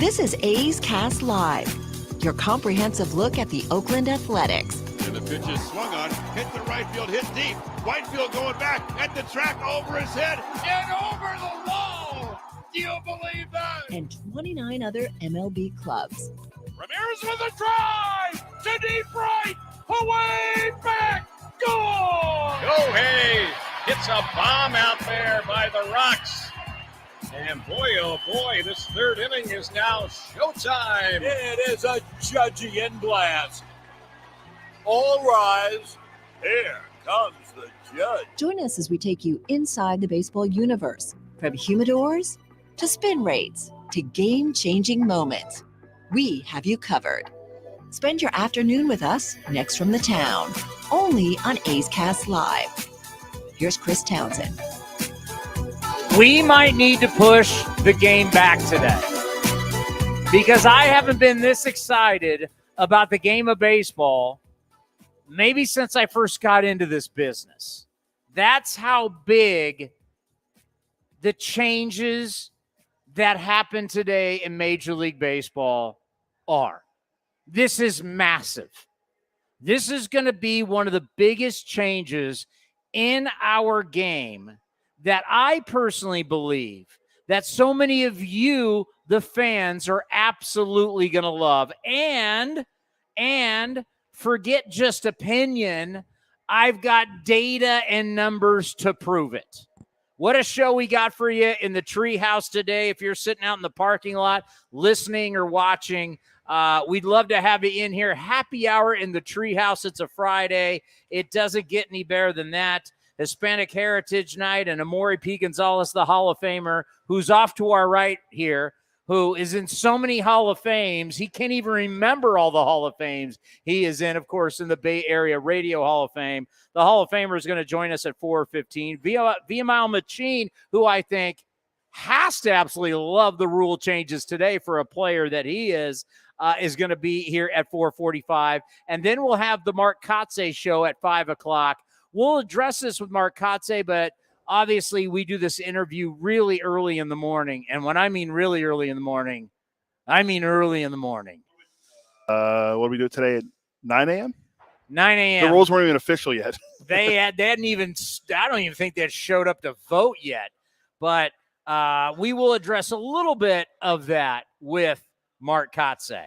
This is A's Cast Live, your comprehensive look at the Oakland Athletics. And the pitch is swung on, hit the right field, hit deep. Whitefield going back at the track, over his head, and over the wall. Do you believe that? And 29 other MLB clubs. Ramirez with a drive to deep right, away back, goal! Hey, hits a bomb out there by the Rocks. And boy, oh boy, this third inning is now showtime. It is a Judgian blast. All rise. Here comes the judge. Join us as we take you inside the baseball universe, from humidors to spin rates to game-changing moments. We have you covered. Spend your afternoon with us next from the town, only on A's Cast Live. Here's Chris Townsend. We might need to push the game back today because I haven't been this excited about the game of baseball maybe since I first got into this business. That's how big the changes that happen today in Major League Baseball are. This is massive. This is going to be one of the biggest changes in our game that I personally believe that so many of you, the fans, are absolutely going to love. And forget just opinion, I've got data and numbers to prove it. What a show we got for you in the Treehouse today. If you're sitting out in the parking lot listening or watching, we'd love to have you in here. Happy hour in the Treehouse. It's a Friday. It doesn't get any better than that. Hispanic Heritage Night, and Amaury Pi-Gonzalez, the Hall of Famer, who's off to our right here, who is in so many Hall of Fames, he can't even remember all the Hall of Fames he is in, of course, in the Bay Area Radio Hall of Fame. The Hall of Famer is going to join us at 4:15. Vimael Machín, who I think has to absolutely love the rule changes today for a player that he is going to be here at 4:45. And then we'll have the Mark Kotsay show at 5 o'clock. We'll address this with Mark Kotsay, but obviously we do this interview really early in the morning. And when I mean really early in the morning, I mean early in the morning. What do we do today at 9 a.m.? 9 a.m. The rules weren't even official yet. They hadn't even, I don't even think they had showed up to vote yet. But we will address a little bit of that with Mark Kotsay.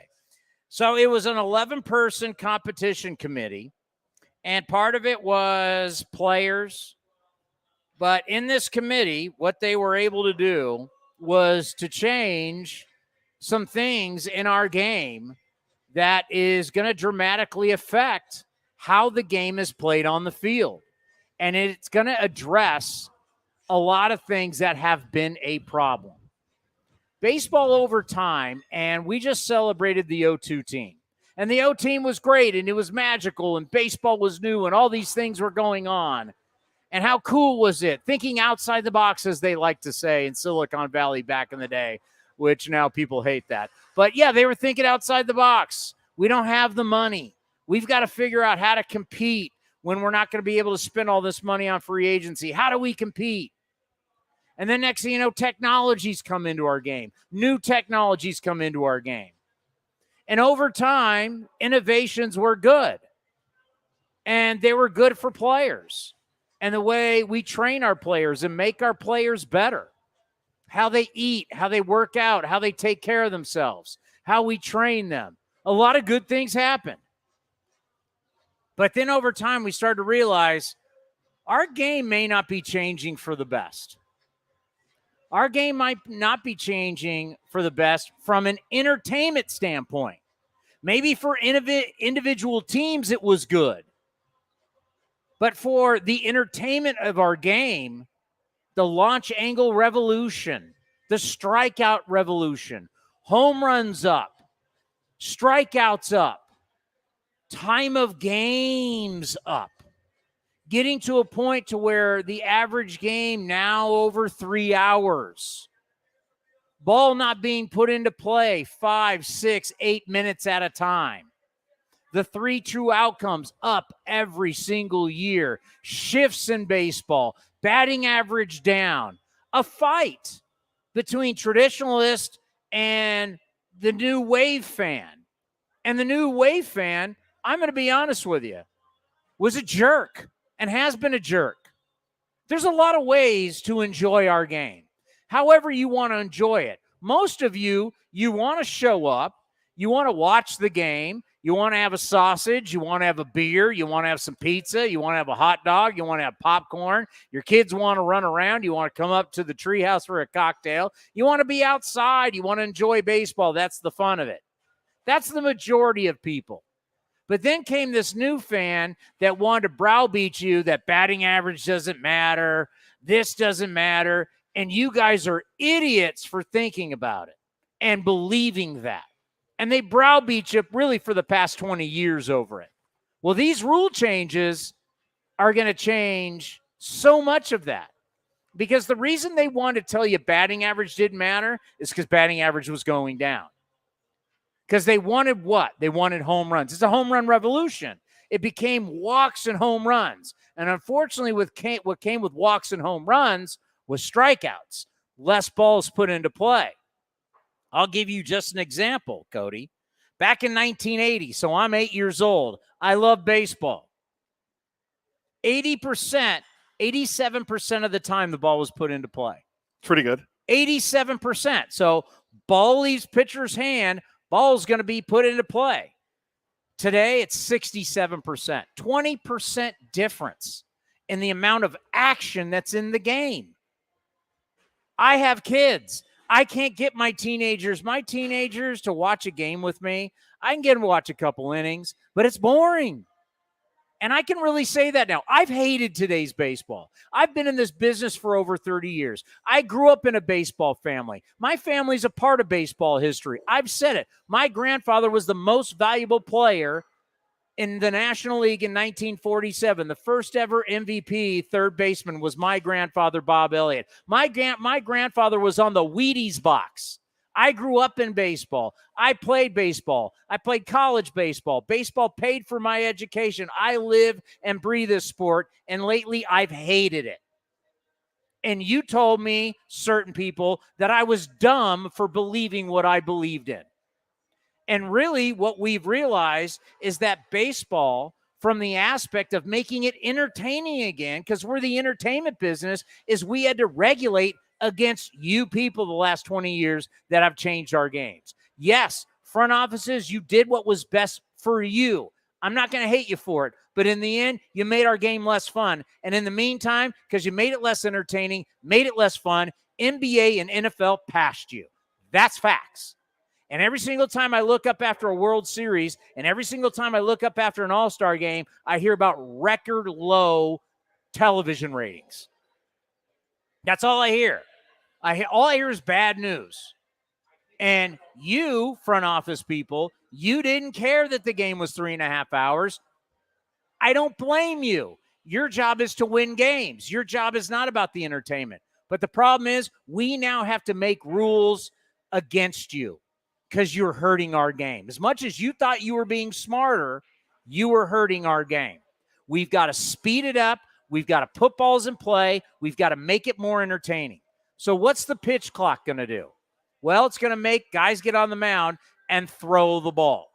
So it was an 11-person competition committee. And part of it was players. But in this committee, what they were able to do was to change some things in our game that is going to dramatically affect how the game is played on the field. And it's going to address a lot of things that have been a problem. Baseball over time, and we just celebrated the 0-2 team. And the O team was great, and it was magical, and baseball was new, and all these things were going on. And how cool was it? Thinking outside the box, as they like to say in Silicon Valley back in the day, which now people hate that. But, yeah, they were thinking outside the box. We don't have the money. We've got to figure out how to compete when we're not going to be able to spend all this money on free agency. How do we compete? And then next thing you know, technologies come into our game. New technologies come into our game. And over time, innovations were good. And they were good for players. And the way we train our players and make our players better. How they eat, how they work out, how they take care of themselves, how we train them. A lot of good things happen. But then over time, we started to realize our game may not be changing for the best. Our game might not be changing for the best from an entertainment standpoint. Maybe for individual teams, it was good. But for the entertainment of our game, the launch angle revolution, the strikeout revolution, home runs up, strikeouts up, time of games up, getting to a point to where the average game now over 3 hours. Ball not being put into play 5, 6, 8 minutes at a time. The 3 true outcomes up every single year. Shifts in baseball. Batting average down. A fight between traditionalists and the new wave fan. And the new wave fan, I'm going to be honest with you, was a jerk and has been a jerk. There's a lot of ways to enjoy our game. However you want to enjoy it. Most of you want to show up, you want to watch the game, you want to have a sausage, you want to have a beer, you want to have some pizza, you want to have a hot dog, you want to have popcorn, your kids want to run around, you want to come up to the Treehouse for a cocktail, you want to be outside, you want to enjoy baseball. That's the fun of it. That's the majority of people. But then came this new fan that wanted to browbeat you that batting average doesn't matter, this doesn't matter, and you guys are idiots for thinking about it and believing that. And they browbeat you really for the past 20 years over it. Well, these rule changes are going to change so much of that. Because the reason they wanted to tell you batting average didn't matter is because batting average was going down. Because they wanted what? They wanted home runs. It's a home run revolution. It became walks and home runs. And unfortunately, what came with walks and home runs was strikeouts. Less balls put into play. I'll give you just an example, Cody. Back in 1980, so I'm 8 years old. I love baseball. 80%, 87% of the time the ball was put into play. Pretty good. 87%. So ball leaves pitcher's hand, ball's going to be put into play. Today, it's 67%. 20% difference in the amount of action that's in the game. I have kids. I can't get my teenagers to watch a game with me. I can get them to watch a couple innings, but it's boring. And I can really say that now. I've hated today's baseball. I've been in this business for over 30 years. I grew up in a baseball family. My family's a part of baseball history. I've said it. My grandfather was the most valuable player in the National League in 1947. The first ever MVP third baseman was my grandfather, Bob Elliott. My grandfather was on the Wheaties box. I grew up in baseball. I played baseball. I played college baseball. Baseball paid for my education. I live and breathe this sport, and lately I've hated it. And you told me, certain people, that I was dumb for believing what I believed in. And really what we've realized is that baseball, from the aspect of making it entertaining again, because we're the entertainment business, is we had to regulate against you people the last 20 years that have changed our games. Yes, front offices, you did what was best for you. I'm not going to hate you for it, but in the end, you made our game less fun. And in the meantime, because you made it less entertaining, made it less fun, NBA and NFL passed you. That's facts. And every single time I look up after a World Series, and every single time I look up after an All-Star game, I hear about record low television ratings. That's all I hear. All I hear is bad news. And you, front office people, you didn't care that the game was 3.5 hours. I don't blame you. Your job is to win games. Your job is not about the entertainment. But the problem is we now have to make rules against you because you're hurting our game. As much as you thought you were being smarter, you were hurting our game. We've got to speed it up. We've got to put balls in play. We've got to make it more entertaining. So what's the pitch clock going to do? Well, it's going to make guys get on the mound and throw the ball.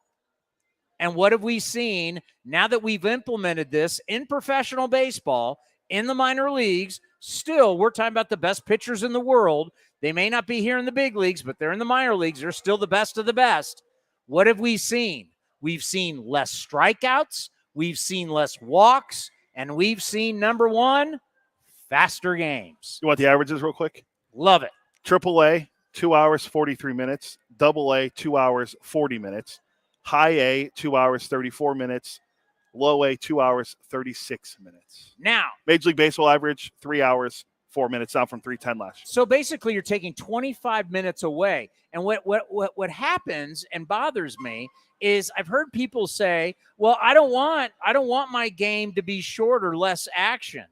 And what have we seen now that we've implemented this in professional baseball, in the minor leagues? Still, we're talking about the best pitchers in the world. They may not be here in the big leagues, but they're in the minor leagues. They're still the best of the best. What have we seen? We've seen less strikeouts. We've seen less walks. And we've seen, number one, faster games. You want the averages real quick? Love it. AAA, 2 hours, 43 minutes. AA, 2 hours, 40 minutes. High A, 2 hours, 34 minutes. Low A, 2 hours, 36 minutes. Now, Major League Baseball average, 3 hours, 4 minutes, down from 3:10 last year. So basically, you're taking 25 minutes away. And what happens and bothers me is I've heard people say, "Well, I don't want my game to be shorter, less action."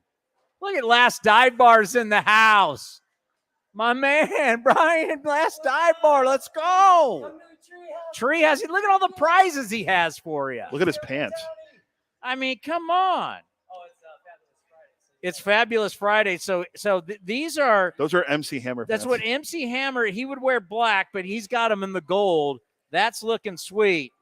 Look at Last Dive Bar's in the house. My man, Brian, Last Dive Bar, let's go. Treehouse. Look at all the prizes he has for you. Look at his pants. I mean, come on. It's Fabulous Friday. So these are Those are MC Hammer. That's pants. what MC Hammer. He would wear black, but he's got them in the gold. That's looking sweet.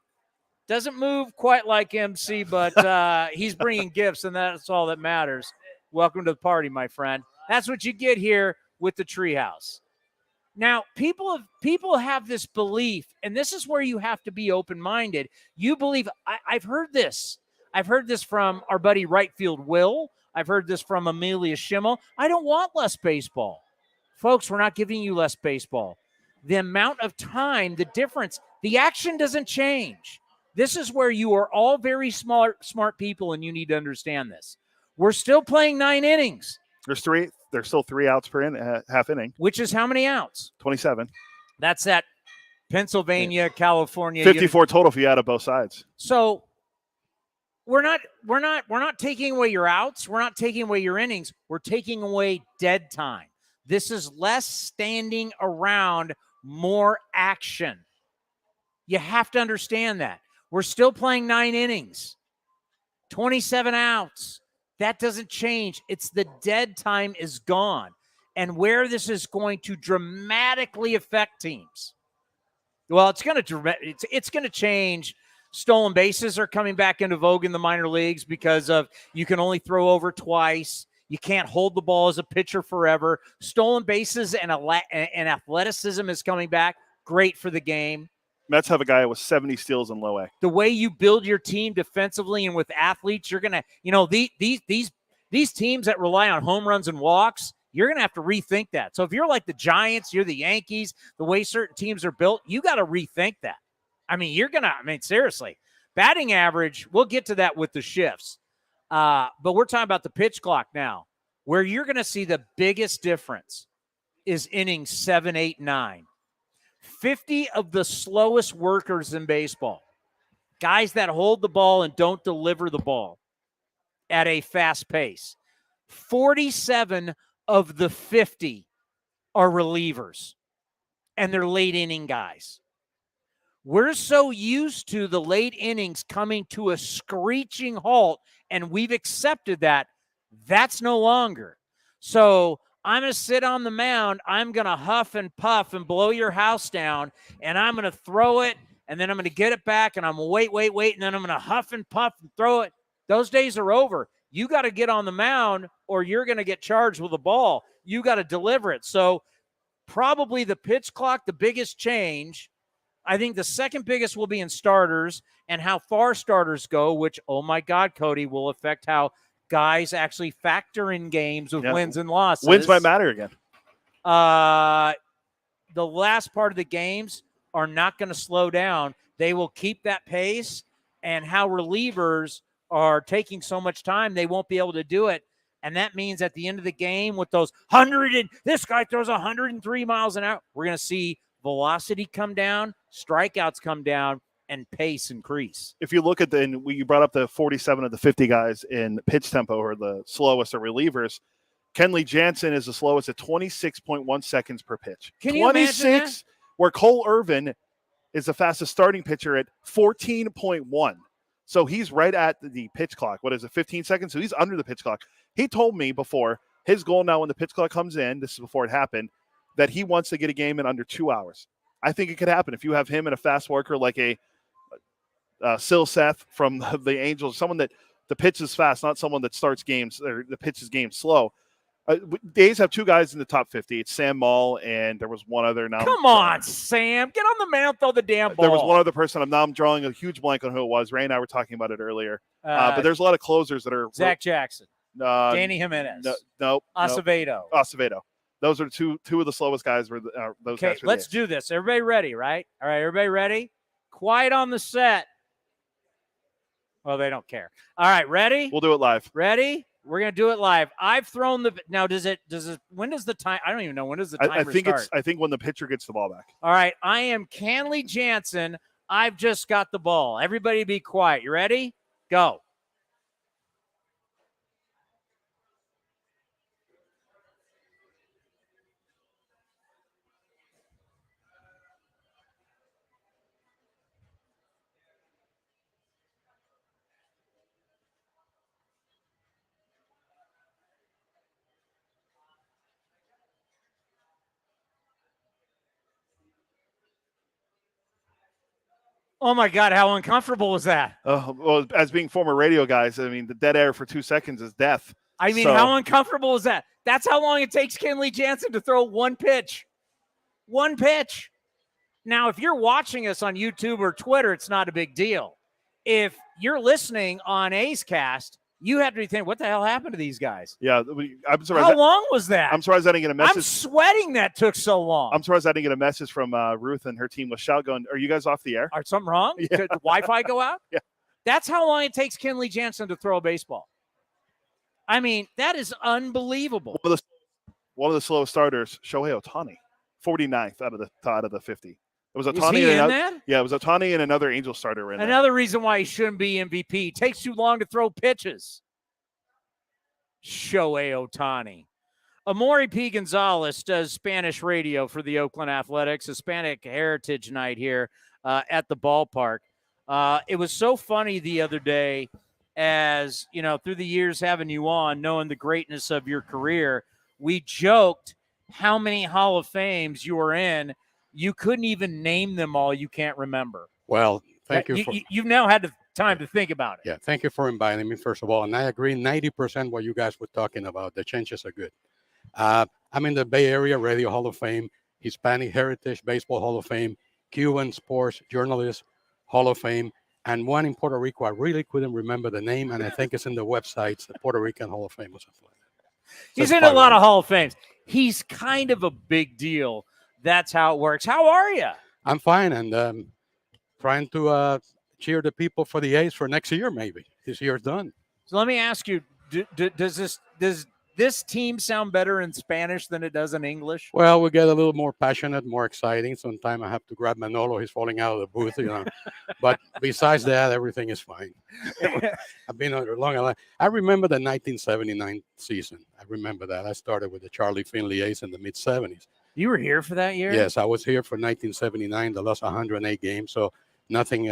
Doesn't move quite like MC, but he's bringing gifts, and that's all that matters. Welcome to the party, my friend. That's what you get here with the Treehouse. Now, people have this belief, and this is where you have to be open-minded. You believe I've heard this. I've heard this from our buddy right field Will. I've heard this from Amelia Schimmel. I don't want less baseball. Folks, we're not giving you less baseball. The amount of time, the difference, the action doesn't change. This is where you are all very smart people, and you need to understand this. We're still playing 9 innings. There's still 3 outs per half inning. Which is how many outs? 27. That's that Pennsylvania, California. 54 total if you add up both sides. So we're not taking away your outs. We're not taking away your innings. We're taking away dead time. This is less standing around, more action. You have to understand that. We're still playing 9 innings, 27 outs. That doesn't change. It's the dead time is gone. And where this is going to dramatically affect teams. Well, it's going to change. Stolen bases are coming back into vogue in the minor leagues because of you can only throw over twice. You can't hold the ball as a pitcher forever. Stolen bases and athleticism is coming back. Great for the game. Mets have a guy with 70 steals in low A. The way you build your team defensively and with athletes, you're going to, these teams that rely on home runs and walks, you're going to have to rethink that. So if you're like the Giants, you're the Yankees, the way certain teams are built, you got to rethink that. Seriously. Batting average, we'll get to that with the shifts. But we're talking about the pitch clock now, where you're going to see the biggest difference is innings 7, 8, 9. 50 of the slowest workers in baseball, guys that hold the ball and don't deliver the ball at a fast pace. 47 of the 50 are relievers, and they're late inning guys. We're so used to the late innings coming to a screeching halt, and we've accepted that. That's no longer. So I'm going to sit on the mound. I'm going to huff and puff and blow your house down, and I'm going to throw it, and then I'm going to get it back, and I'm going to wait, and then I'm going to huff and puff and throw it. Those days are over. You got to get on the mound, or you're going to get charged with the ball. You got to deliver it. So probably the pitch clock, the biggest change. I think the second biggest will be in starters and how far starters go, which, oh my God, Cody, will affect how guys actually factor in games with wins and losses. Wins might matter again. The last part of the games are not going to slow down. They will keep that pace, and how relievers are taking so much time, they won't be able to do it. And that means at the end of the game with those this guy throws 103 miles an hour, we're going to see velocity come down, strikeouts come down, and pace increase. If you look at you brought up the 47 of the 50 guys in pitch tempo or the slowest of relievers. Kenley Jansen is the slowest at 26.1 seconds per pitch. Can you imagine that? Where Cole Irvin is the fastest starting pitcher at 14.1. So he's right at the pitch clock. What is it, 15 seconds? So he's under the pitch clock. He told me before, his goal now when the pitch clock comes in, this is before it happened, that he wants to get a game in under 2 hours. I think it could happen if you have him and a fast worker like a Sil Seth from the Angels, someone that the pitch is fast, not someone that starts games or the pitch is game slow. The A's have 2 guys in the top 50. It's Sam Maul, and there was one other. Now Come on, Sam. Get on the mound, throw the damn ball. There was one other person. I'm drawing a huge blank on who it was. Ray and I were talking about it earlier. But there's a lot of closers that are. Zach Jackson. Danny Jimenez. No. Acevedo. Acevedo. Those are two of the slowest guys. Those guys. Okay, let's do this. Everybody ready, right? All right, everybody ready? Quiet on the set. Well, they don't care. All right, ready? We'll do it live. Ready? We're going to do it live. I've thrown now. When does the time? I don't even know. When does the timer start? I think when the pitcher gets the ball back. All right. I am Kenley Jansen. I've just got the ball. Everybody be quiet. You ready? Go. Oh, my God. How uncomfortable was that? Well, as being former radio guys, I mean, the dead air for 2 seconds is death. I mean, how uncomfortable is that? That's how long it takes Kenley Jansen to throw one pitch. One pitch. Now, if you're watching us on YouTube or Twitter, it's not a big deal. If you're listening on A's Cast, you have to be thinking, what the hell happened to these guys? Yeah, I'm surprised. How long was that? I'm surprised I didn't get a message. I'm sweating that took so long. I'm surprised I didn't get a message from Ruth and her team with shout going, are you guys off the air? Are something wrong? Yeah. Did the Wi-Fi go out? Yeah. That's how long it takes Kenley Jansen to throw a baseball. I mean, that is unbelievable. One of the slowest starters, Shohei Ohtani, 49th out of the 50. It was Ohtani. Was he in that? Yeah, it was Ohtani and another Angel starter in Another reason why he shouldn't be MVP. Takes too long to throw pitches. Shohei Ohtani. Amaury Pi-Gonzalez does Spanish radio for the Oakland Athletics, Hispanic Heritage Night here at the ballpark. It was so funny the other day, as you know, through the years having you on, knowing the greatness of your career, we joked how many Hall of Fames you were in. You couldn't even name them all. You can't remember. Well, thank you. You've now had the time to think about it. Yeah, thank you for inviting me, first of all. And I agree 90% what you guys were talking about. The changes are good. I'm in the Bay Area Radio Hall of Fame, Hispanic Heritage Baseball Hall of Fame, Cuban Sports Journalist Hall of Fame, and one in Puerto Rico. I really couldn't remember the name, and I think it's in the websites, the Puerto Rican Hall of Fame or something like that. So he's in a lot of Hall of Fames. He's kind of a big deal. That's how it works. How are you? I'm fine, and trying to cheer the people for the A's for next year, maybe. This year's done. So let me ask you, does this team sound better in Spanish than it does in English? Well, we get a little more passionate, more exciting. Sometimes I have to grab Manolo. He's falling out of the booth, you know. But besides that, everything is fine. I've been on a long line. I remember the 1979 season. I remember that. I started with the Charlie Finley A's in the mid-'70s. You were here for that year? Yes, I was here for 1979. They lost 108 games, so nothing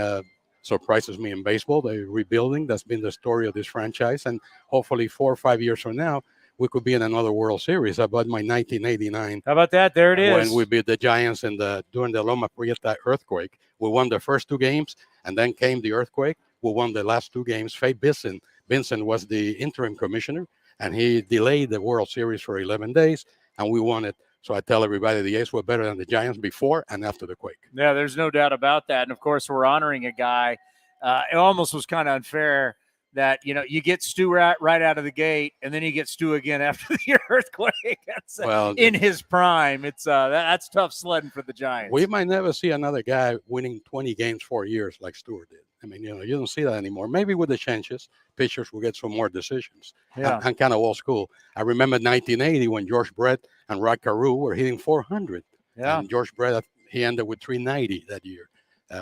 surprises me in baseball. They're rebuilding. That's been the story of this franchise. And hopefully 4 or 5 years from now, we could be in another World Series. About my 1989. How about that? There it is. When we beat the Giants during the Loma Prieta earthquake. We won the first 2 games, and then came the earthquake. We won the last 2 games. Faye Vincent was the interim commissioner, and he delayed the World Series for 11 days, and we won it. So I tell everybody the A's were better than the Giants before and after the quake. Yeah, there's no doubt about that. And, of course, we're honoring a guy. It almost was kind of unfair that, you know, you get Stu right out of the gate, and then you get Stu again after the earthquake. That's in his prime. It's that's tough sledding for the Giants. We might never see another guy winning 20 games 4 years like Stewart did. I mean, you know, you don't see that anymore. Maybe with the changes, pitchers will get some more decisions. Yeah. I'm kind of old school. I remember 1980 when George Brett and Rod Carew were hitting 400. Yeah. And George Brett, he ended with 390 that year.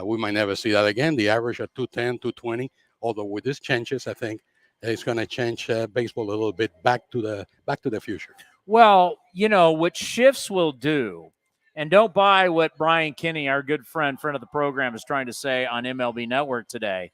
We might never see that again. The average at 210, 220. Although with these changes, I think it's going to change baseball a little bit back to the future. Well, you know, what shifts will do, and don't buy what Brian Kinney, our good friend of the program, is trying to say on MLB Network today.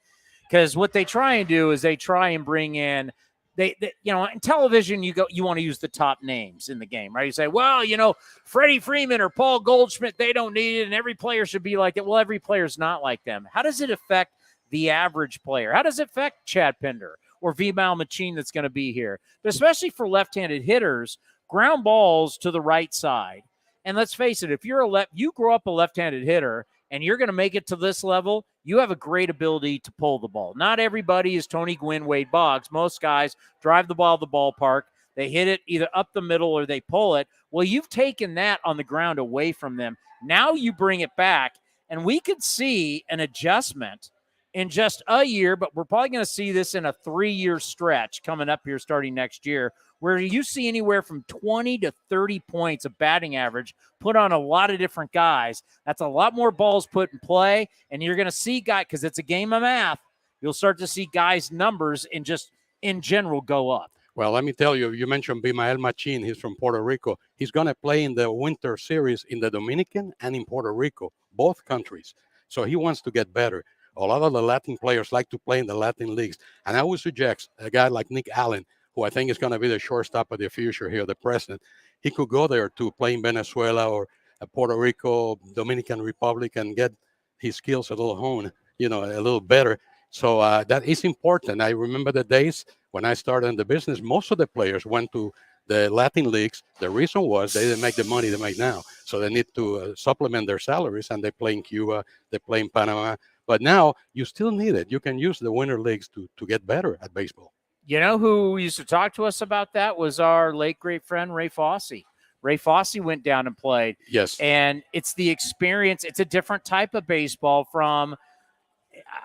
Because what they try and do is they try and bring in, they you know, in television, you want to use the top names in the game, right? You say, well, you know, Freddie Freeman or Paul Goldschmidt, they don't need it, and every player should be like it. Well, every player's not like them. How does it affect the average player? How does it affect Chad Pinder or Vimael Machín that's going to be here? But especially for left-handed hitters, ground balls to the right side. And let's face it, if you grow up a left-handed hitter and you're going to make it to this level, you have a great ability to pull the ball. Not everybody is Tony Gwynn, Wade Boggs. Most guys drive the ball to the ballpark. They hit it either up the middle or they pull it. Well, you've taken that on the ground away from them. Now you bring it back, and we could see an adjustment in just a year, but we're probably going to see this in a 3-year stretch coming up here starting next year, where you see anywhere from 20 to 30 points of batting average put on a lot of different guys. That's a lot more balls put in play, and you're going to see guys, because it's a game of math, you'll start to see guys' numbers in general go up. Well, let me tell you, you mentioned Vimael Machín. He's from Puerto Rico. He's going to play in the Winter Series in the Dominican and in Puerto Rico, both countries. So he wants to get better. A lot of the Latin players like to play in the Latin leagues. And I would suggest a guy like Nick Allen, who I think is going to be the shortstop of the future here, the president, he could go there to play in Venezuela or Puerto Rico, Dominican Republic, and get his skills a little honed a little better. So that is important. I remember the days when I started in the business, most of the players went to the Latin leagues. The reason was they didn't make the money they make now. So they need to supplement their salaries, and they play in Cuba, they play in Panama. But now you still need it. You can use the winter leagues to get better at baseball. You know who used to talk to us about that was our late great friend, Ray Fosse. Ray Fosse went down and played. Yes. And it's the experience. It's a different type of baseball from,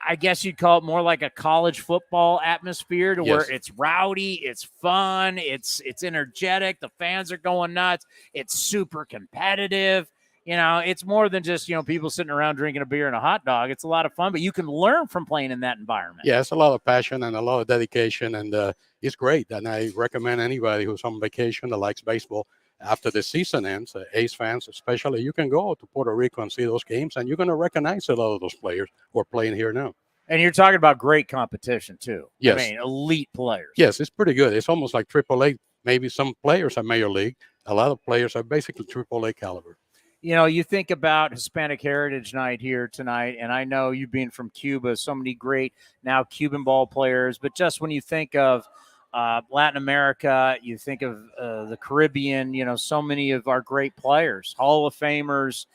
I guess you'd call it more like a college football atmosphere to where it's rowdy, it's fun, it's energetic, the fans are going nuts, it's super competitive. It's more than just, people sitting around drinking a beer and a hot dog. It's a lot of fun, but you can learn from playing in that environment. Yeah, it's a lot of passion and a lot of dedication, and it's great. And I recommend anybody who's on vacation that likes baseball, after the season ends, A's fans especially, you can go to Puerto Rico and see those games, and you're going to recognize a lot of those players who are playing here now. And you're talking about great competition, too. Yes. I mean, elite players. Yes, it's pretty good. It's almost like AAA. Maybe some players are Major League. A lot of players are basically AAA caliber. You think about Hispanic Heritage Night here tonight, and I know you being from Cuba, so many great now Cuban ball players, but just when you think of Latin America, you think of the Caribbean, so many of our great players, Hall of Famers.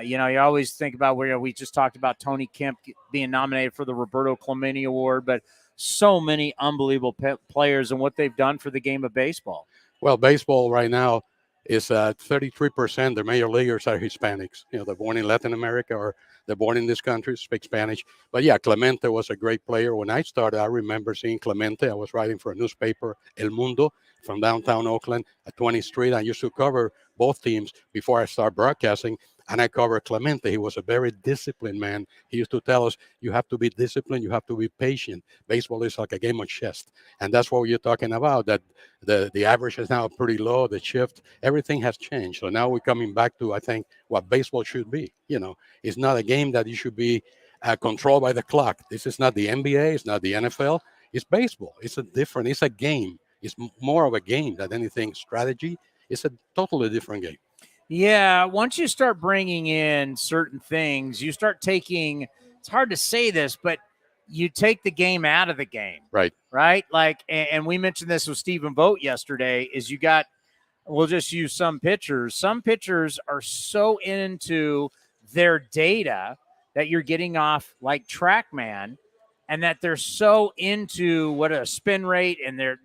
You always think about where we just talked about Tony Kemp being nominated for the Roberto Clemente Award, but so many unbelievable players and what they've done for the game of baseball. Well, baseball right now is 33%. The major leaguers are Hispanics. They're born in Latin America or they're born in this country, speak Spanish. But yeah, Clemente was a great player. When I started, I remember seeing Clemente. I was writing for a newspaper, El Mundo, from downtown Oakland at 20th Street. I used to cover both teams before I started broadcasting, and I covered Clemente. He was a very disciplined man. He used to tell us, you have to be disciplined, you have to be patient. Baseball is like a game of chess. And that's what you're talking about, that the average is now pretty low, the shift, everything has changed. So now we're coming back to, I think, what baseball should be. It's not a game that you should be controlled by the clock. This is not the NBA, it's not the NFL, it's baseball. It's a game. It's more of a game than anything strategy. It's a totally different game. Yeah, once you start bringing in certain things, you start taking, it's hard to say this, but you take the game out of the game. Right. Like, and we mentioned this with Stephen Vogt yesterday, is we'll just use some pitchers. Some pitchers are so into their data that you're getting off like TrackMan, and that they're so into what a spin rate and their,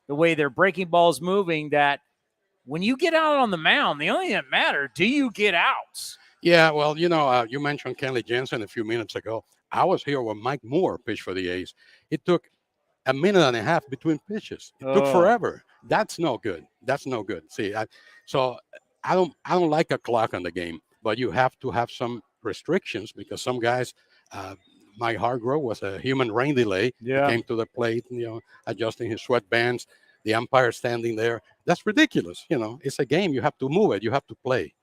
the way their breaking ball's moving, that when you get out on the mound, the only thing that matters, do you get outs? Yeah, well, you mentioned Kenley Jensen a few minutes ago. I was here when Mike Moore pitched for the A's. It took a minute and a half between pitches. It took forever. That's no good. See, I don't like a clock on the game, but you have to have some restrictions because some guys, Mike Hargrove was a human rain delay. Yeah. He came to the plate, adjusting his sweatbands. The umpire standing there. That's ridiculous. It's a game. You have to move it. You have to play.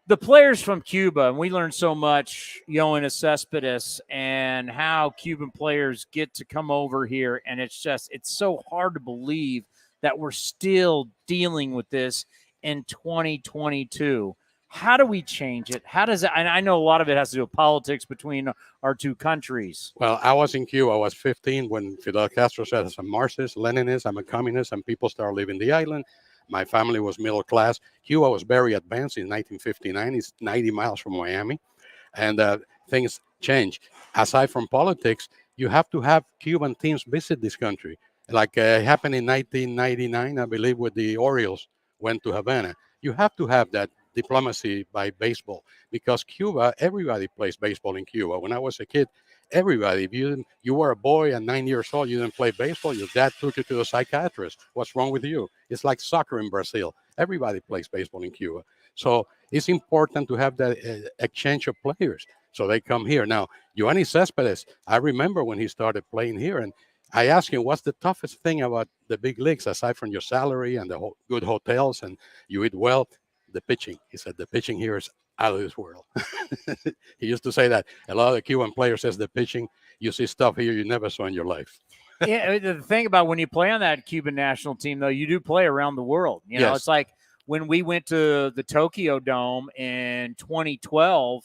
The players from Cuba, and we learned so much, in Cespedes, and how Cuban players get to come over here. And it's so hard to believe that we're still dealing with this in 2022. How do we change it? How does it? And I know a lot of it has to do with politics between our two countries. Well, I was in Cuba. I was 15 when Fidel Castro said, I'm a Marxist, Leninist, I'm a communist, and people started leaving the island. My family was middle class. Cuba was very advanced in 1959. It's 90 miles from Miami. And things changed. Aside from politics, you have to have Cuban teams visit this country. Like it happened in 1999, I believe, with the Orioles went to Havana. You have to have that diplomacy by baseball, because Cuba, everybody plays baseball in Cuba. When I was a kid, everybody, if you were a boy and 9 years old, you didn't play baseball, your dad took you to a psychiatrist. What's wrong with you? It's like soccer in Brazil. Everybody plays baseball in Cuba. So it's important to have that exchange of players. So they come here. Now, Yoenis Cespedes, I remember when he started playing here, and I asked him, what's the toughest thing about the big leagues, aside from your salary and the good hotels and you eat well? The pitching. He said, the pitching here is out of this world. He used to say that. A lot of the Cuban players says the pitching, you see stuff here you never saw in your life. Yeah, the thing about when you play on that Cuban national team, though, you do play around the world. Yes. It's like when we went to the Tokyo Dome in 2012,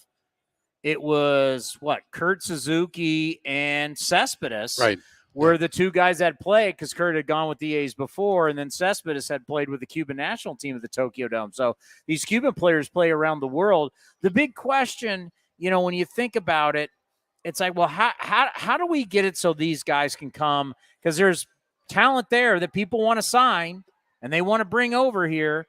it was Kurt Suzuki and Cespedes. Right. Were the two guys that played, because Kurt had gone with the A's before, and then Cespedes had played with the Cuban national team at the Tokyo Dome. So these Cuban players play around the world. The big question, when you think about it, it's like, well, how do we get it so these guys can come? Because there's talent there that people want to sign and they want to bring over here.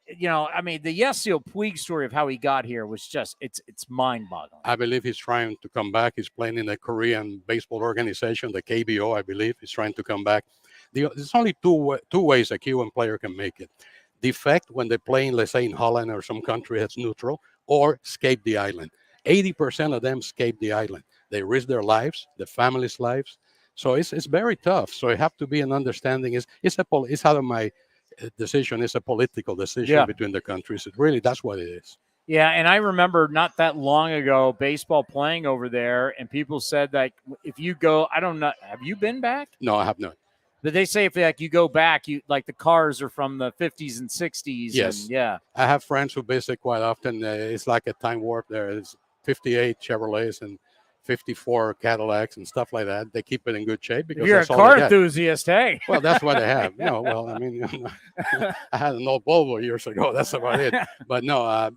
The Yasiel Puig story of how he got here was just, it's mind-boggling. I believe he's trying to come back. He's playing in the Korean baseball organization, the KBO, I believe. He's trying to come back. There's only two ways a Cuban player can make it. Defect when they play, let's say, in Holland or some country that's neutral, or escape the island. 80% of them escape the island. They risk their lives, their families' lives. So it's very tough. So it have to be an understanding. It's out of my decision. It's a political decision between the countries. That's what it is. Yeah, and I remember not that long ago baseball playing over there, and people said that if you go, I don't know, have you been back? No, I have not. But they say if you go back, the cars are from the 50s and 60s. Yes. And, yeah. I have friends who visit quite often. It's like a time warp there. It's 58 Chevrolets and 54 Cadillacs and stuff like that. They keep it in good shape because if you're a car enthusiast, hey. Well, that's what they have. I had an old Volvo years ago. That's about it. But no,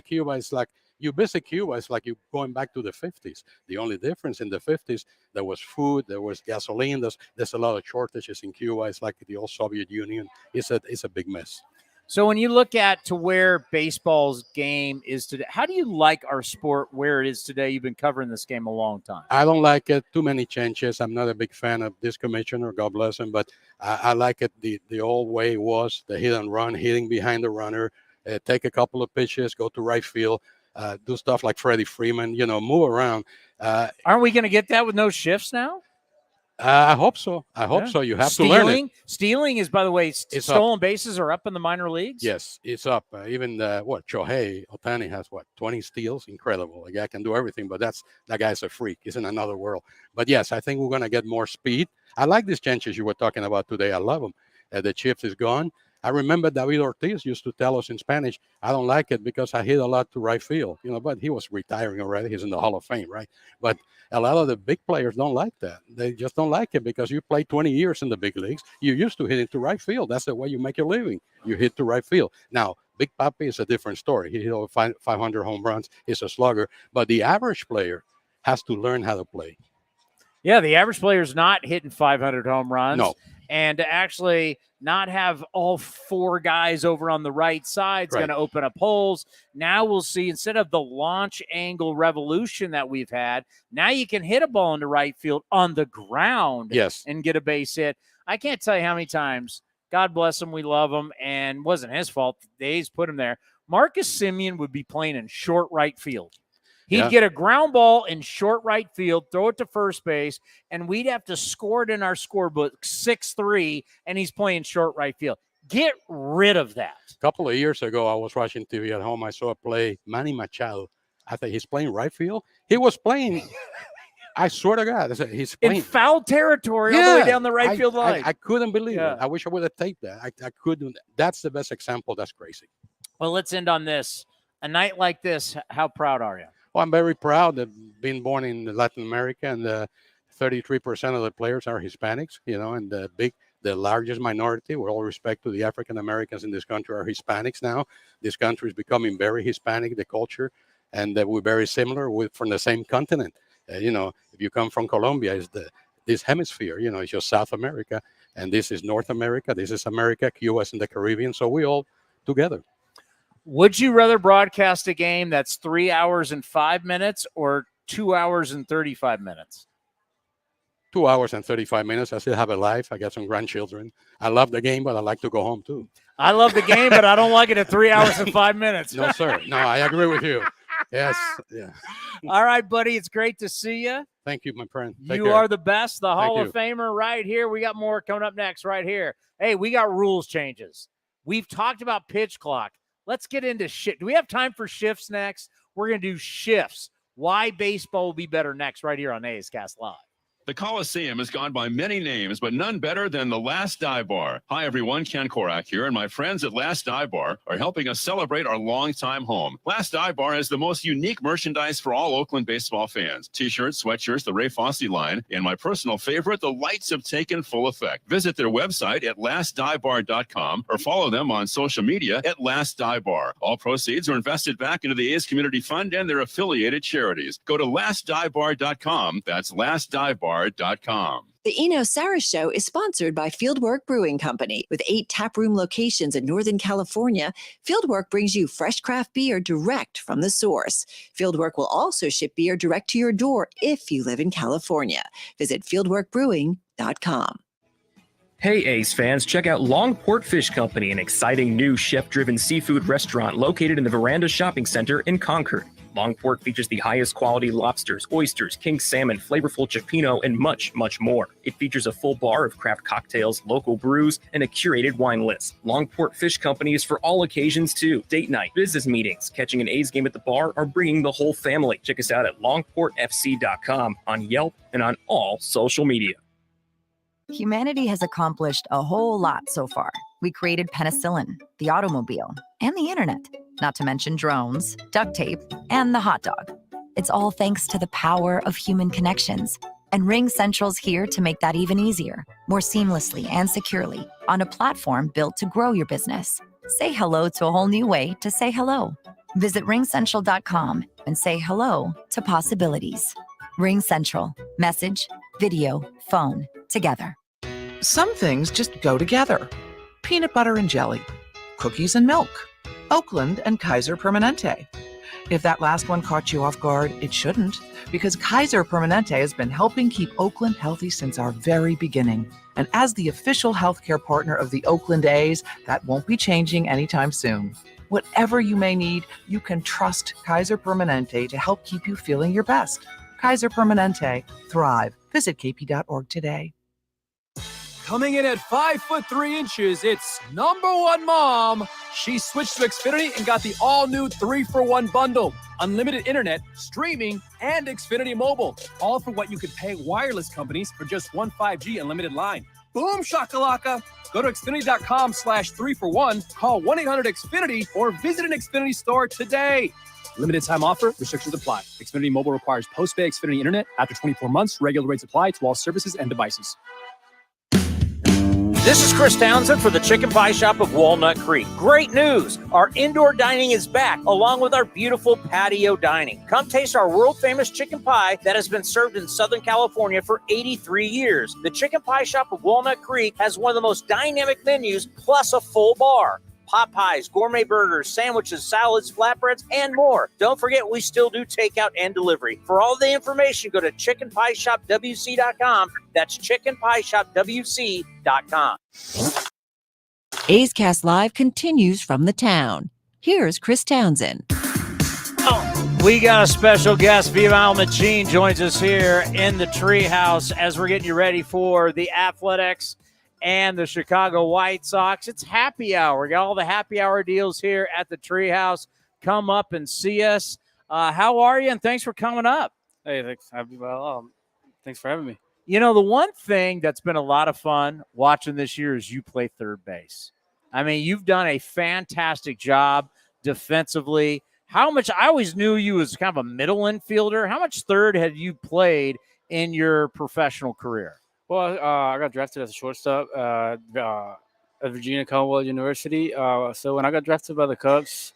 Cuba is like, you visit Cuba, it's like you going back to the 50s. The only difference in the 50s, there was food, there was gasoline. There's a lot of shortages in Cuba. It's like the old Soviet Union. It's a big mess. So when you look at to where baseball's game is today, how do you like our sport where it is today? You've been covering this game a long time. I don't like it. Too many changes. I'm not a big fan of this commissioner, God bless him, but I like it the old way it was, the hit and run, hitting behind the runner, take a couple of pitches, go to right field, do stuff like Freddie Freeman, move around. Aren't we going to get that with no shifts now? I hope so. So. You have to learn it. Stealing is, by the way, stolen bases are up in the minor leagues? Yes, it's up. Even Shohei Ohtani has 20 steals? Incredible. The guy can do everything, but that guy's a freak. He's in another world. But yes, I think we're going to get more speed. I like these changes you were talking about today. I love them. The shift is gone. I remember David Ortiz used to tell us in Spanish, I don't like it because I hit a lot to right field, but he was retiring already. He's in the Hall of Fame, right? But a lot of the big players don't like that. They just don't like it because you play 20 years in the big leagues. You're used to hitting to right field. That's the way you make your living. You hit to right field. Now, Big Papi is a different story. He hit over 500 home runs. He's a slugger. But the average player has to learn how to play. Yeah, the average player is not hitting 500 home runs. No. And to actually not have all four guys over on the right side is going to open up holes. Now we'll see, instead of the launch angle revolution that we've had, now you can hit a ball into right field on the ground and get a base hit. I can't tell you how many times, God bless him, we love him, and wasn't his fault. The A's put him there. Marcus Semien would be playing in short right field. He'd get a ground ball in short right field, throw it to first base, and we'd have to score it in our scorebook 6-3, and he's playing short right field. Get rid of that. A couple of years ago, I was watching TV at home. I saw a play, Manny Machado. I thought he's playing right field. He was playing, I swear to God, he's playing. In foul territory all the way down the right field line. I couldn't believe it. I wish I would have taped that. I couldn't. That's the best example. That's crazy. Well, let's end on this. A night like this, how proud are you? Well, I'm very proud of being born in Latin America, and 33% of the players are Hispanics, and the largest minority, with all respect to the African Americans in this country, are Hispanics now. This country is becoming very Hispanic, the culture, and we're very similar from the same continent. If you come from Colombia, it's this hemisphere, it's just South America, and this is North America, this is America, Cuba is in the Caribbean, so we all together. Would you rather broadcast a game that's 3 hours and 5 minutes or 2 hours and 35 minutes? 2 hours and 35 minutes. I still have a life. I got some grandchildren. I love the game, but I like to go home too. I love the game, but I don't like it at 3 hours and 5 minutes. No, sir. No, I agree with you. Yes. Yeah. All right, buddy. It's great to see you. Thank you, my friend. You are the best, the Hall of Famer right here. We got more coming up next right here. Hey, we got rules changes. We've talked about pitch clock. Let's get into shit. Do we have time for shifts next? We're going to do shifts. Why baseball will be better next right here on A's Cast Live. The Coliseum has gone by many names, but none better than the Last Dive Bar. Hi, everyone. Ken Korak here, and my friends at Last Dive Bar are helping us celebrate our longtime home. Last Dive Bar has the most unique merchandise for all Oakland baseball fans. T-shirts, sweatshirts, the Ray Fosse line, and my personal favorite, the lights have taken full effect. Visit their website at lastdivebar.com or follow them on social media at Last Dive Bar. All proceeds are invested back into the A's Community Fund and their affiliated charities. Go to lastdivebar.com. That's lastdivebar.com. The Eno Sarris Show is sponsored by Fieldwork Brewing Company. With 8 taproom locations in Northern California, Fieldwork brings you fresh craft beer direct from the source. Fieldwork will also ship beer direct to your door if you live in California. Visit fieldworkbrewing.com. Hey A's fans, check out Longport Fish Company, an exciting new chef-driven seafood restaurant located in the Veranda Shopping Center in Concord. Longport features the highest quality lobsters, oysters, king salmon, flavorful cioppino, and much, much more. It features a full bar of craft cocktails, local brews, and a curated wine list. Longport Fish Company is for all occasions too. Date night, business meetings, catching an A's game at the bar, or bringing the whole family. Check us out at longportfc.com, on Yelp, and on all social media. Humanity has accomplished a whole lot so far. We created penicillin, the automobile, and the internet, not to mention drones, duct tape, and the hot dog. It's all thanks to the power of human connections. And Ring Central's here to make that even easier, more seamlessly and securely, on a platform built to grow your business. Say hello to a whole new way to say hello. Visit ringcentral.com and say hello to possibilities. Ring Central. Message, video, phone, together. Some things just go together. Peanut butter and jelly, cookies and milk, Oakland and Kaiser Permanente. If that last one caught you off guard, it shouldn't, because Kaiser Permanente has been helping keep Oakland healthy since our very beginning. And as the official healthcare partner of the Oakland A's, that won't be changing anytime soon. Whatever you may need, you can trust Kaiser Permanente to help keep you feeling your best. Kaiser Permanente. Thrive. Visit kp.org today. Coming in at 5'3", it's number one mom. She switched to Xfinity and got the all-new 3-for-1 bundle. Unlimited internet, streaming, and Xfinity Mobile. All for what you could pay wireless companies for just one 5G unlimited line. Boom shakalaka. Go to Xfinity.com/3-for-1, call 1-800-XFINITY, or visit an Xfinity store today. Limited time offer. Restrictions apply. Xfinity Mobile requires post-pay Xfinity internet. After 24 months, regular rates apply to all services and devices. This is Chris Townsend for the Chicken Pie Shop of Walnut Creek. Great news! Our indoor dining is back, along with our beautiful patio dining. Come taste our world-famous chicken pie that has been served in Southern California for 83 years. The Chicken Pie Shop of Walnut Creek has one of the most dynamic menus, plus a full bar. Pot pies, gourmet burgers, sandwiches, salads, flatbreads, and more. Don't forget, we still do takeout and delivery. For all the information, go to chickenpieshopwc.com. That's chickenpieshopwc.com. A's Cast Live continues from the town. Here's Chris Townsend. We got a special guest. Vimael Machín joins us here in the Treehouse as we're getting you ready for the Athletics and the Chicago White Sox. It's happy hour. We got all the happy hour deals here at the Treehouse. Come up and see us. How are you? And thanks for coming up. Hey, thanks. Thanks for having me. You know, the one thing that's been a lot of fun watching this year is you play third base. I mean, you've done a fantastic job defensively. How much, I always knew you as kind of a middle infielder. How much third had you played in your professional career? Well, I got drafted as a shortstop at Virginia Commonwealth University. So when I got drafted by the Cubs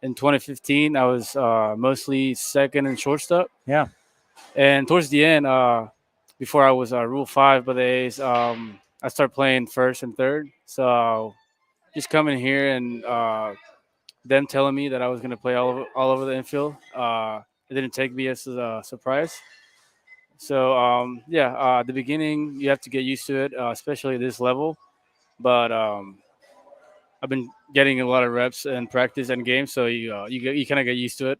in 2015, I was mostly second and shortstop. Yeah. And towards the end, before I was Rule 5 by the A's, I started playing first and third. So just coming here and them telling me that I was going to play all over the infield, it didn't take me as a surprise. So, at the beginning, you have to get used to it, especially at this level. But I've been getting a lot of reps and practice and games, so you kind of get used to it.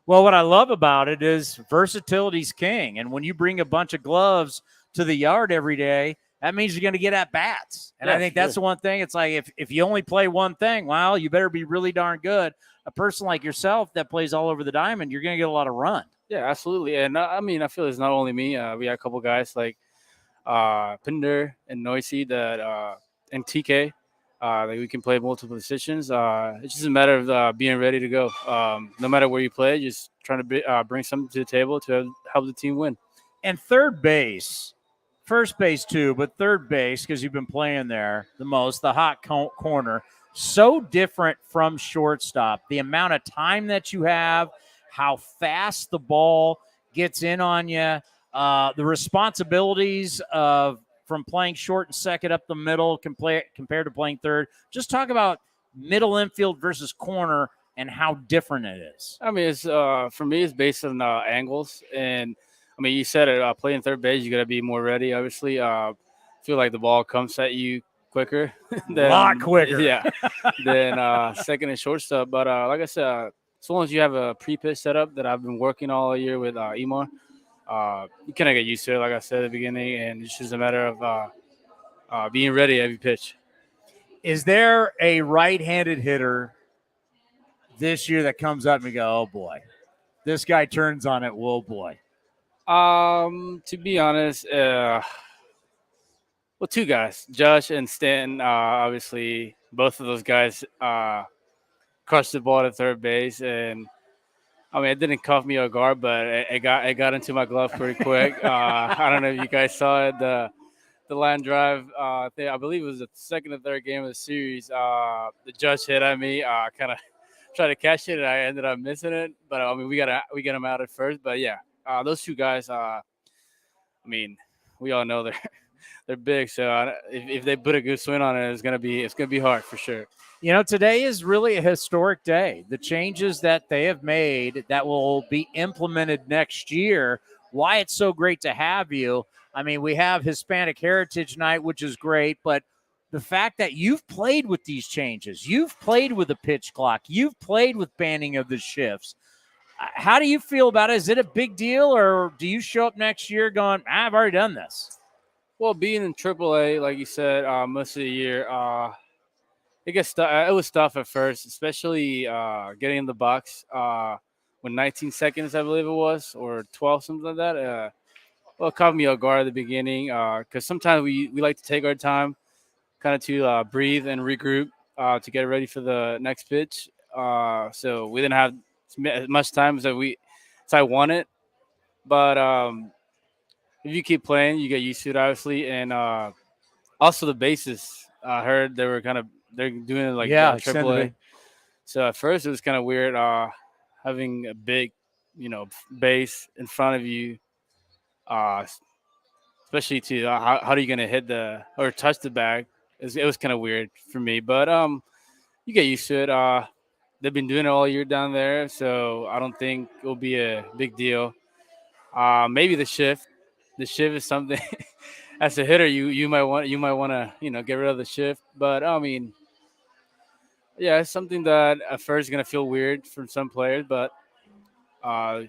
Well, what I love about it is versatility's king. And when you bring a bunch of gloves to the yard every day, that means you're going to get at bats. And I think that's the one thing. It's like if you only play one thing, well, you better be really darn good. A person like yourself that plays all over the diamond, you're going to get a lot of run. Yeah, absolutely. And I mean, I feel it's not only me. We had a couple guys like Pinder and Noisy and TK. That we can play multiple positions. It's just a matter of being ready to go. No matter where you play, just trying to bring something to the table to help the team win. And third base, first base too, but third base, because you've been playing there the most, the hot corner, so different from shortstop. The amount of time that you have, how fast the ball gets in on you, the responsibilities of from playing short and second up the middle compared to playing third. Just talk about middle infield versus corner and how different it is. I mean, it's for me, it's based on angles. And, I mean, you said it, playing third base, you got to be more ready, obviously. Feel like the ball comes at you quicker. A lot quicker. Yeah, than second and shortstop. But like I said, as long as you have a pre-pitch setup that I've been working all year with Emar, you kind of get used to it, like I said at the beginning, and it's just a matter of being ready every pitch. Is there a right-handed hitter this year that comes up and go, oh, boy, this guy turns on it, whoa, boy? To be honest, well, two guys, Josh and Stanton, obviously both of those guys crushed the ball at third base, and I mean, it didn't cuff me off guard, but it got into my glove pretty quick. I don't know if you guys saw it, the line drive. I believe it was the second or third game of the series. The Judge hit at me. I kind of tried to catch it, and I ended up missing it. But I mean, we get them out at first. But yeah, those two guys. I mean, we all know they're big. So if they put a good swing on it, it's gonna be hard for sure. You know, today is really a historic day. The changes that they have made that will be implemented next year, why it's so great to have you. I mean, we have Hispanic Heritage Night, which is great, but the fact that you've played with these changes, you've played with the pitch clock, you've played with banning of the shifts. How do you feel about it? Is it a big deal, or do you show up next year going, I've already done this? Well, being in AAA, like you said, most of the year, it was tough at first, especially getting in the box when 19 seconds, I believe it was, or 12, something like that. Well, it caught me off guard at the beginning because sometimes we like to take our time kind of to breathe and regroup to get ready for the next pitch. So we didn't have as much time as I wanted. But if you keep playing, you get used to it, obviously. And also the bases, I heard they're doing it like AAA. So at first it was kind of weird having a big, base in front of you, especially to how are you going to hit or touch the bag. It was kind of weird for me, but you get used to it. They've been doing it all year down there, so I don't think it will be a big deal. Maybe the shift is something as a hitter you might want to get rid of the shift, but I mean, yeah, it's something that at first is gonna feel weird for some players, but I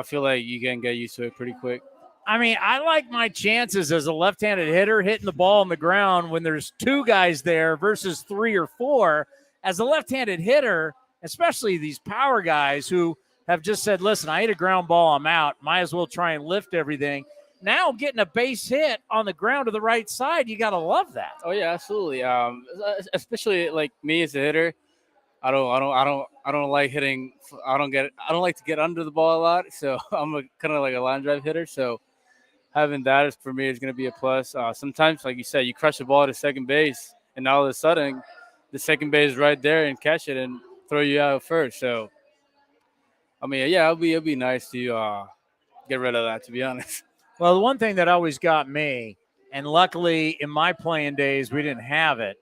feel like you can get used to it pretty quick. I mean, I like my chances as a left-handed hitter hitting the ball on the ground when there's two guys there versus 3 or 4. As a left-handed hitter, especially these power guys who have just said, listen, I hit a ground ball, I'm out. Might as well try and lift everything. Now getting a base hit on the ground to the right side, you got to love that. Oh, yeah, absolutely. Especially like me as a hitter, I don't like hitting. I don't like to get under the ball a lot. So I'm kind of like a line drive hitter. So having that is for me is going to be a plus. Sometimes, like you said, you crush the ball to second base, and all of a sudden, the second base is right there and catch it and throw you out first. So, I mean, yeah, it'll be nice to get rid of that, to be honest. Well, the one thing that always got me, and luckily in my playing days we didn't have it,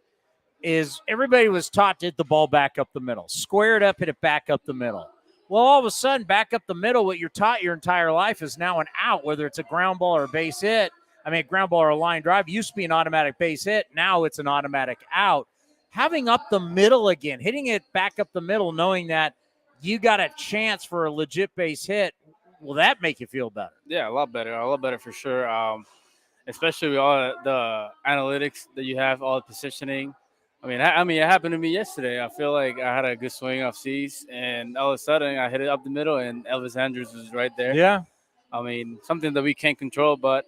is everybody was taught to hit the ball back up the middle. Square it up, hit it back up the middle. Well, all of a sudden, back up the middle, what you're taught your entire life is now an out, whether it's a ground ball or a base hit. I mean, a ground ball or a line drive used to be an automatic base hit. Now it's an automatic out. Having up the middle again, hitting it back up the middle, knowing that you got a chance for a legit base hit, will that make you feel better? Yeah, a lot better for sure. Especially with all the analytics that you have, all the positioning. I mean, it happened to me yesterday. I feel like I had a good swing off C's, and all of a sudden I hit it up the middle, and Elvis Andrews was right there. Yeah. I mean, something that we can't control, but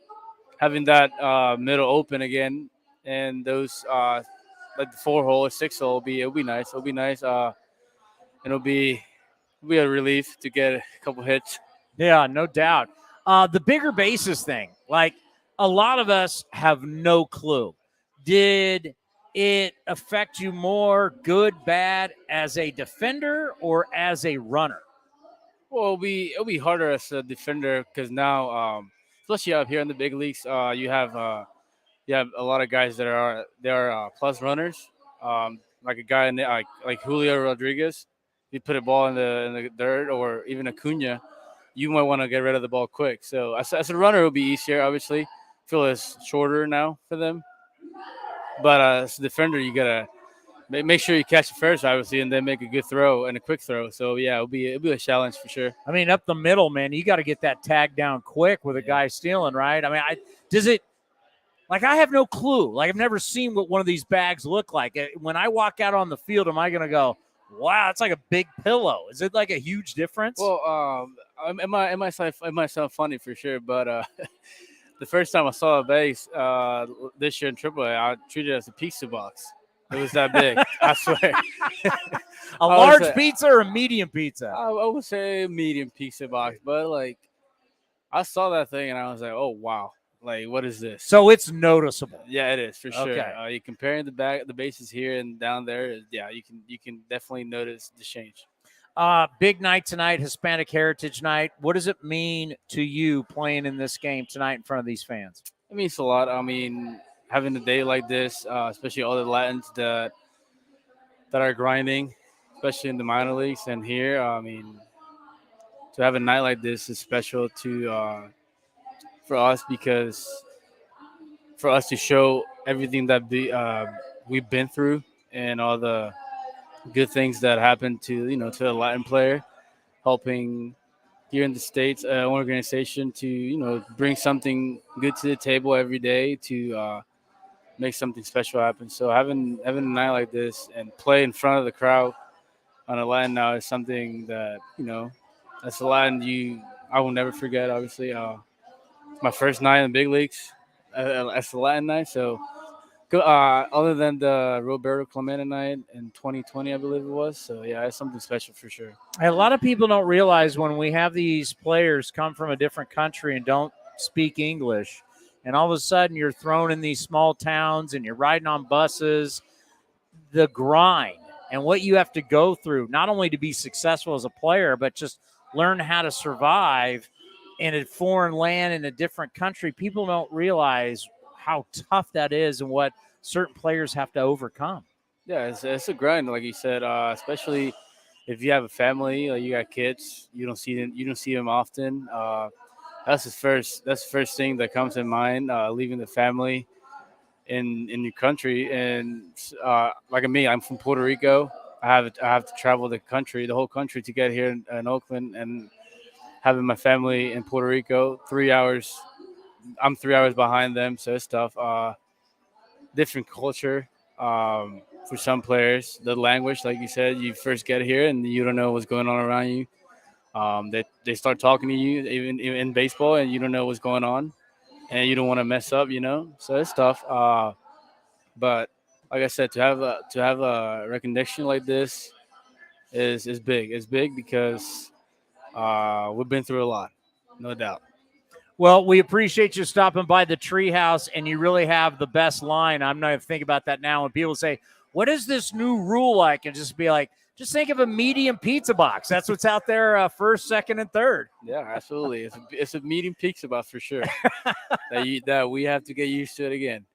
having that middle open again, and those like the 4-hole or 6-hole it'll be nice. It'll be nice. And it'll be a relief to get a couple hits. Yeah, no doubt. The bigger bases thing, like a lot of us have no clue. Did it affect you more, good, bad, as a defender or as a runner? Well, it'll be harder as a defender because now, especially out here in the big leagues, you have a lot of guys that are plus runners. Like a guy like Julio Rodriguez, you put a ball in the dirt, or even Acuna, you might want to get rid of the ball quick. So as a runner, it'll be easier. Obviously, field is shorter now for them. But as a defender, you gotta make sure you catch it first, obviously, and then make a good throw and a quick throw. So yeah, it'll be a challenge for sure. I mean, up the middle, man, you got to get that tag down quick with a guy stealing, right? I mean, I have no clue. Like, I've never seen what one of these bags look like. When I walk out on the field, am I going to go, wow, it's like a big pillow? Is it like a huge difference? Well, it might sound funny for sure, but the first time I saw a base this year in AAA, I treated it as a pizza box. It was that big, I swear. A large pizza or a medium pizza? I would say medium pizza box, but like I saw that thing and I was like, oh wow, like what is this? So it's noticeable. Yeah, it is for sure. Okay. You're comparing the bases here and down there. Yeah, you can definitely notice the change. Big night tonight, Hispanic Heritage Night. What does it mean to you playing in this game tonight in front of these fans? It means a lot. I mean, having a day like this, especially all the Latins that are grinding, especially in the minor leagues and here. I mean, to have a night like this is special for us, because for us to show everything that we've been through and all the good things that happen to a Latin player, helping here in the States, an organization to bring something good to the table every day to make something special happen. So having a night like this and play in front of the crowd on a Latin now is something that as a Latin I will never forget. Obviously, it's my first night in the big leagues as a Latin night. So other than the Roberto Clemente night in 2020, I believe it was. So yeah, it's something special for sure. A lot of people don't realize when we have these players come from a different country and don't speak English, and all of a sudden you're thrown in these small towns and you're riding on buses, the grind and what you have to go through, not only to be successful as a player, but just learn how to survive in a foreign land in a different country. People don't realize how tough that is and what certain players have to overcome. Yeah, it's a grind, like you said, especially if you have a family, like you got kids, you don't see them often. That's the first thing that comes in mind, leaving the family in your country. And like me, I'm from Puerto Rico. I have to travel the whole country to get here in Oakland, and having my family in Puerto Rico, 3 hours. I'm 3 hours behind them, so it's tough. Different culture for some players. The language, like you said, you first get here and you don't know what's going on around you. They start talking to you even in baseball, and you don't know what's going on, and you don't want to mess up, So it's tough. But like I said, to have a recognition like this is big. It's big because we've been through a lot, no doubt. Well, we appreciate you stopping by the Treehouse, and you really have the best line. I'm not even thinking about that now. When people say, what is this new rule like? And just be like, just think of a medium pizza box. That's what's out there first, second, and third. Yeah, absolutely. It's a medium pizza box for sure. that we have to get used to it again.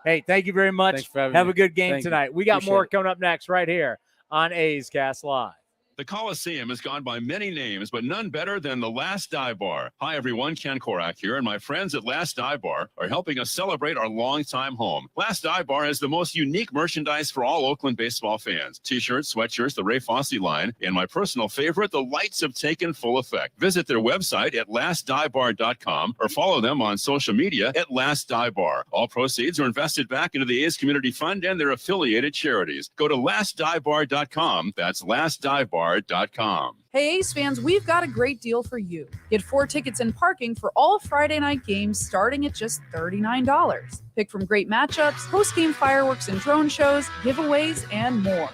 Hey, thank you very much. Thanks for having have me. a good game Thank you. tonight. We got Appreciate more it. coming up next right here on A's Cast Live. The Coliseum has gone by many names, but none better than the Last Dive Bar. Hi, everyone. Ken Korak here, and my friends at Last Dive Bar are helping us celebrate our longtime home. Last Dive Bar has the most unique merchandise for all Oakland baseball fans. T-shirts, sweatshirts, the Ray Fosse line, and my personal favorite, the lights have taken full effect. Visit their website at lastdivebar.com or follow them on social media at Last Dive Bar. All proceeds are invested back into the A's Community Fund and their affiliated charities. Go to lastdivebar.com. That's lastdivebar.com lastdivar.com. Hey, Ace fans, we've got a great deal for you. Get 4 tickets and parking for all Friday night games starting at just $39. Pick from great matchups, post-game fireworks and drone shows, giveaways, and more.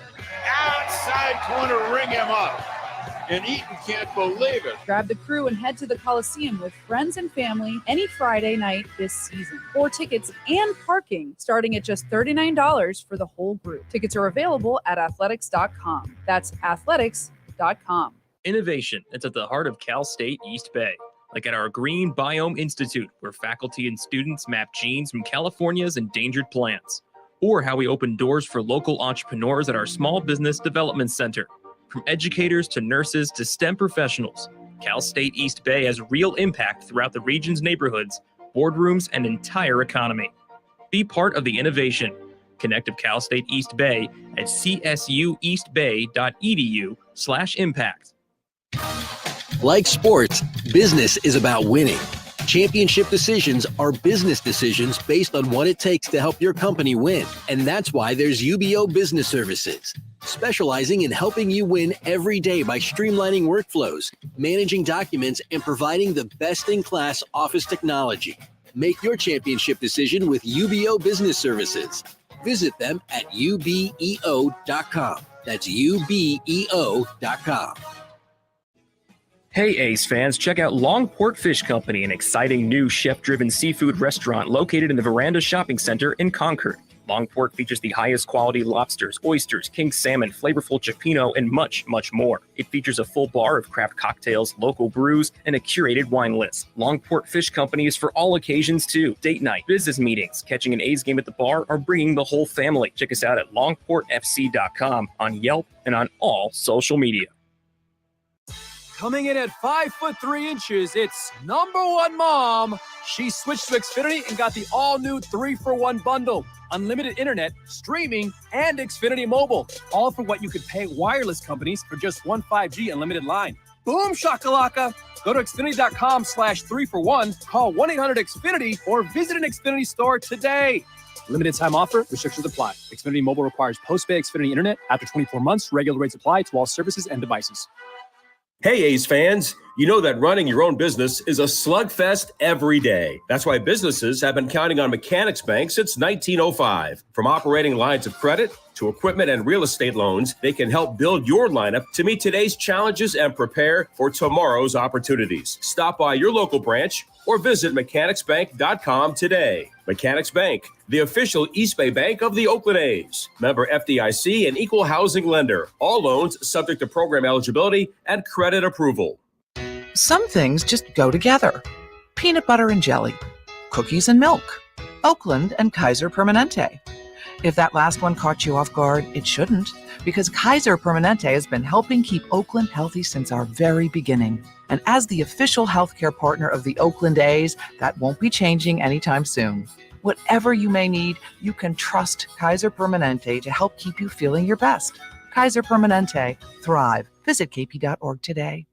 Outside corner, ring him up. And Eaton can't believe it. Grab the crew and head to the Coliseum with friends and family any Friday night this season. 4 tickets and parking starting at just $39 for the whole group. Tickets are available at athletics.com. That's athletics.com. Innovation that's at the heart of Cal State East Bay, like at our Green Biome Institute, where faculty and students map genes from California's endangered plants, or how we open doors for local entrepreneurs at our Small Business Development Center. From educators to nurses to STEM professionals, Cal State East Bay has real impact throughout the region's neighborhoods, boardrooms, and entire economy. Be part of the innovation. Connect with Cal State East Bay at csueastbay.edu/impact. Like sports, business is about winning. Championship decisions are business decisions based on what it takes to help your company win. And that's why there's UBO Business Services, specializing in helping you win every day by streamlining workflows, managing documents, and providing the best-in-class office technology. Make your championship decision with UBO Business Services. Visit them at ubeo.com. That's ubeo.com. Hey Ace fans, check out Longport Fish Company, an exciting new chef-driven seafood restaurant located in the Veranda Shopping Center in Concord. Longport features the highest quality lobsters, oysters, king salmon, flavorful cioppino, and much, much more. It features a full bar of craft cocktails, local brews, and a curated wine list. Longport Fish Company is for all occasions too. Date night, business meetings, catching an A's game at the bar, or bringing the whole family. Check us out at longportfc.com, on Yelp, and on all social media. Coming in at 5'3", it's #1 mom. She switched to Xfinity and got the all-new 3-for-1 bundle. Unlimited internet, streaming, and Xfinity Mobile. All for what you could pay wireless companies for just one 5G unlimited line. Boom shakalaka. Go to Xfinity.com/3-for-1, call 1-800-XFINITY, or visit an Xfinity store today. Limited time offer, restrictions apply. Xfinity Mobile requires post-pay Xfinity internet. After 24 months, regular rates apply to all services and devices. Hey, A's fans, you know that running your own business is a slugfest every day. That's why businesses have been counting on Mechanics Bank since 1905. From operating lines of credit to equipment and real estate loans, they can help build your lineup to meet today's challenges and prepare for tomorrow's opportunities. Stop by your local branch or visit mechanicsbank.com today. Mechanics Bank, the official East Bay bank of the Oakland A's. Member FDIC and equal housing lender. All loans subject to program eligibility and credit approval. Some things just go together. Peanut butter and jelly, cookies and milk, Oakland and Kaiser Permanente. If that last one caught you off guard, it shouldn't, because Kaiser Permanente has been helping keep Oakland healthy since our very beginning. And as the official healthcare partner of the Oakland A's, that won't be changing anytime soon. Whatever you may need, you can trust Kaiser Permanente to help keep you feeling your best. Kaiser Permanente. Thrive. Visit kp.org today.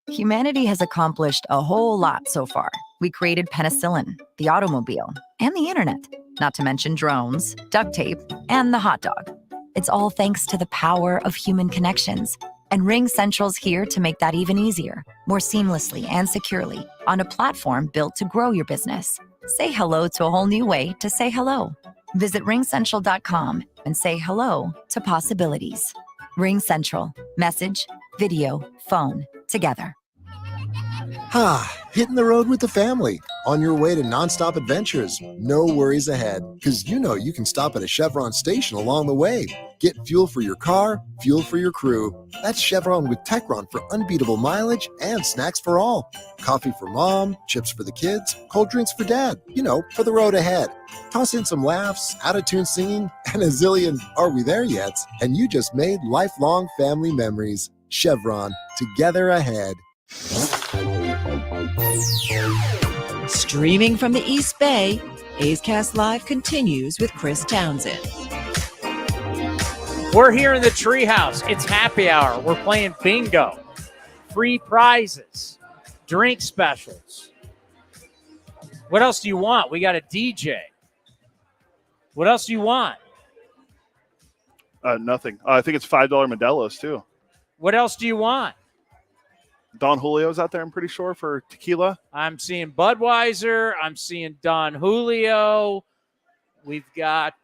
Humanity has accomplished a whole lot so far. We created penicillin, the automobile, and the internet, not to mention drones, duct tape, and the hot dog. It's all thanks to the power of human connections. And Ring Central's here to make that even easier, more seamlessly and securely, on a platform built to grow your business. Say hello to a whole new way to say hello. Visit ringcentral.com and say hello to possibilities. Ring Central. Message, video, phone, together. Hitting the road with the family. On your way to nonstop adventures. No worries ahead, because you know you can stop at a Chevron station along the way. Get fuel for your car, fuel for your crew. That's Chevron with Techron for unbeatable mileage and snacks for all. Coffee for mom, chips for the kids, cold drinks for dad. You know, for the road ahead. Toss in some laughs, out-of-tune singing, and a zillion "Are we there yet?" And you just made lifelong family memories. Chevron, together ahead. Streaming from the East Bay, A's Cast Live continues with Chris Townsend. We're here in the Treehouse. It's happy hour. We're playing bingo, free prizes, drink specials. What else do you want? We got a DJ. What else do you want? Nothing. I think it's $5 Modelo's too. What else do you want? Don Julio's out there, I'm pretty sure, for tequila. I'm seeing Budweiser. I'm seeing Don Julio. We've got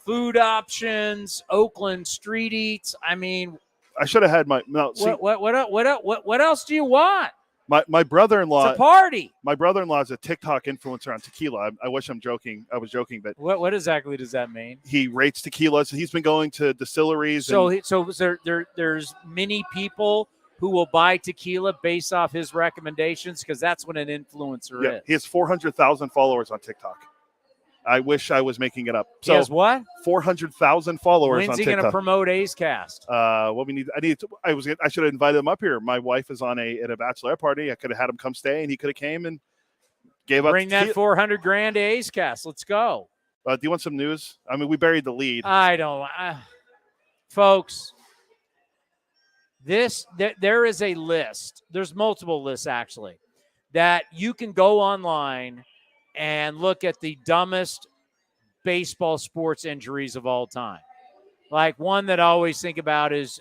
food options, Oakland Street Eats. I mean, I should have had my no. See, what else do you want? my brother-in-law. It's a party. My brother-in-law is a TikTok influencer on tequila. I wish I'm joking. I was joking, but What exactly does that mean? he rates tequilas. He's been going to distilleries. So there's many people who will buy tequila based off his recommendations because that's what an influencer is. He has 400,000 followers on TikTok. I wish I was making it up. So he has what? 400,000 followers When's on he TikTok. going to promote A's Cast? What we need, I should have invited him up here. My wife is at a bachelorette party. I could have had him come stay, and he could have came and gave up. Bring that $400,000 to A's Cast. Let's go. Do you want some news? I mean, we buried the lead. I don't, folks. There is a list. There's multiple lists actually that you can go online and look at the dumbest baseball sports injuries of all time. Like one that I always think about is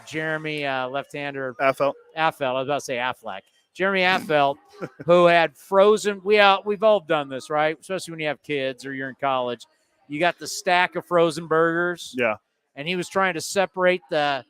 Jeremy left-hander Affelt. I was about to say Affleck. Jeremy Affelt, who had frozen. We've all done this, right? Especially when you have kids or you're in college. You got the stack of frozen burgers. Yeah. And he was trying to separate the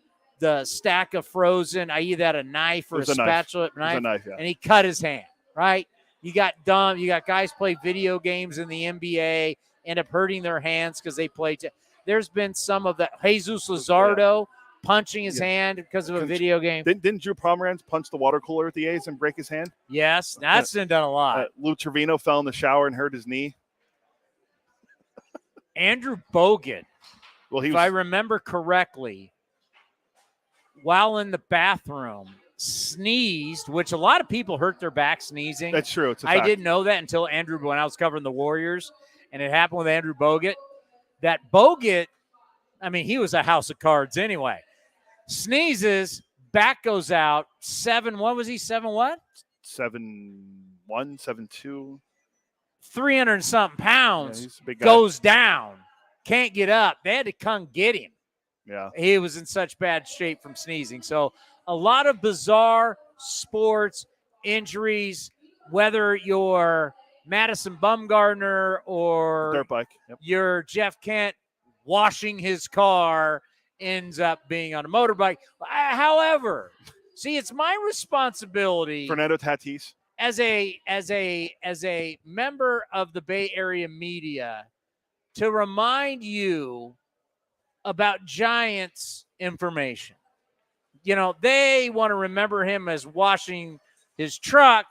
stack of frozen. I either had a knife or a spatula knife, and he cut his hand, right? You got guys play video games in the NBA, end up hurting their hands because they play. There's been some of that. Jesus Luzardo punching his hand because of a video game. Didn't Drew Pomeranz punch the water cooler at the A's and break his hand? Yes, that's been done a lot. Lou Trevino fell in the shower and hurt his knee. Andrew Bogut, if I remember correctly, while in the bathroom, sneezed, which a lot of people hurt their back sneezing. That's true. It's a I fact. didn't know that until when I was covering the Warriors, and it happened with Andrew Bogut. That Bogut, I mean, he was a house of cards anyway. Sneezes, back goes out. 7, what was he? 7 what? 7'1", 7'2". 300 and something pounds. Yeah, he's a big guy. Goes down. Can't get up. They had to come get him. Yeah. He was in such bad shape from sneezing. So a lot of bizarre sports injuries, whether you're Madison Bumgarner or dirt bike. Yep. You're Jeff Kent washing his car, ends up being on a motorbike. However, see, it's my responsibility. Fernando Tatis. As a member of the Bay Area media to remind you about Giants information. You know, they want to remember him as washing his truck.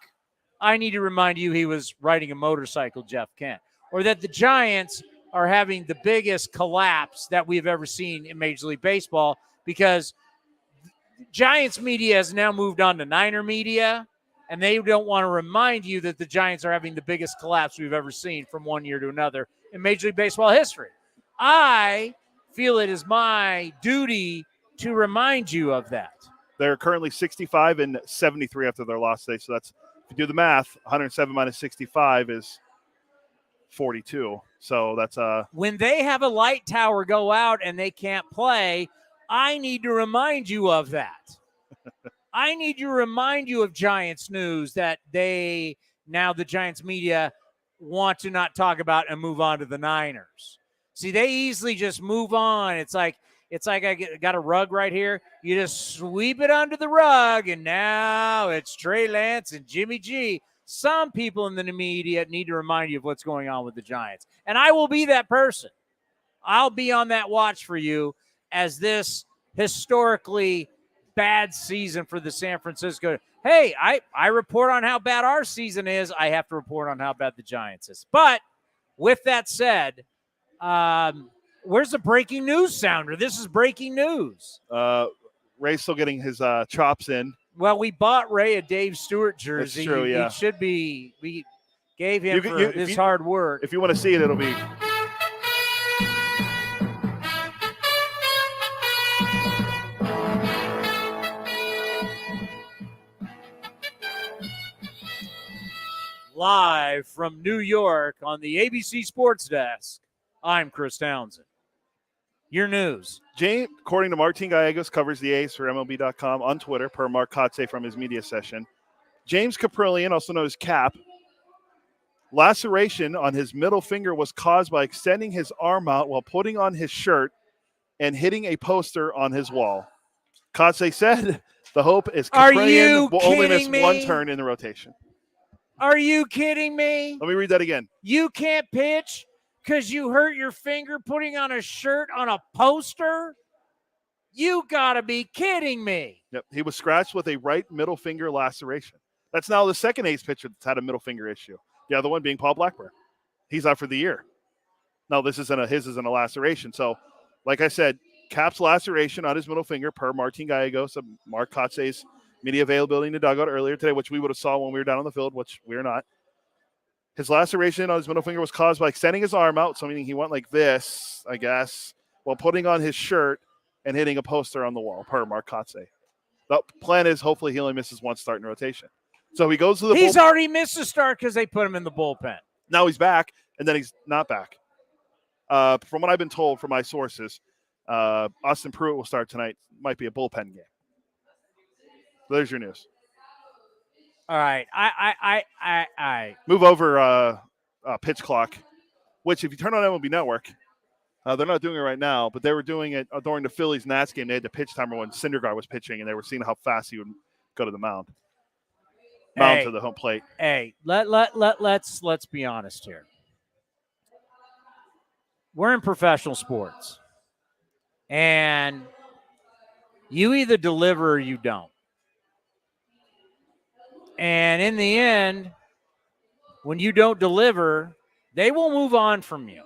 I need to remind you he was riding a motorcycle, Jeff Kent. Or that the Giants are having the biggest collapse that we've ever seen in Major League Baseball because Giants media has now moved on to Niner media, and they don't want to remind you that the Giants are having the biggest collapse we've ever seen from one year to another in Major League Baseball history. I feel it is my duty to remind you of that. They're currently 65 and 73 after their loss today. So that's, if you do the math, 107 minus 65 is 42. So that's when they have a light tower go out and they can't play, I need to remind you of that. I need to remind you of Giants news that the Giants media want to not talk about and move on to the Niners. See, they easily just move on. It's like I got a rug right here. You just sweep it under the rug, and now it's Trey Lance and Jimmy G. Some people in the media need to remind you of what's going on with the Giants. And I will be that person. I'll be on that watch for you as this historically bad season for the San Francisco. Hey, I report on how bad our season is. I have to report on how bad the Giants is. But with that said, where's the breaking news sounder? This is breaking news. Ray's still getting his chops in. Well, we bought Ray a Dave Stewart jersey. That's true, yeah. It should be. We gave him his hard work. If you want to see it, it'll be. Live from New York on the ABC Sports Desk, I'm Chris Townsend. Your news. James, according to Martin Gallegos, covers the A's for MLB.com on Twitter, per Mark Kotsay from his media session. James Caprillion, also known as Cap, laceration on his middle finger was caused by extending his arm out while putting on his shirt and hitting a poster on his wall. Kotsay said the hope is Caprillion will only miss one turn in the rotation. Are you kidding me? Let me read that again. You can't pitch because you hurt your finger putting on a shirt on a poster? You gotta be kidding me. Yep, he was scratched with a right middle finger laceration. That's now the second A's pitcher that's had a middle finger issue. The other one being Paul Blackburn. He's out for the year. No, his isn't a laceration. So, like I said, Cap's laceration on his middle finger, per Martin Gallegos of Mark Kotsay's media availability in the dugout earlier today, which we would have saw when we were down on the field, which we're not. His laceration on his middle finger was caused by extending his arm out, so meaning he went like this, I guess, while putting on his shirt and hitting a poster on the wall, per Mark Kotsay. The plan is hopefully he only misses one start in rotation. So he goes to the He's already missed a start because they put him in the bullpen. Now he's back, and then he's not back. From what I've been told from my sources, Austin Pruitt will start tonight. Might be a bullpen game. So there's your news. All right. I move over pitch clock, which if you turn on MLB Network, they're not doing it right now, but they were doing it during the Phillies-Nats game. They had the pitch timer when Syndergaard was pitching, and they were seeing how fast he would go to the mound. To the home plate. Hey, let's be honest here. We're in professional sports, and you either deliver or you don't. And in the end, when you don't deliver, they will move on from you.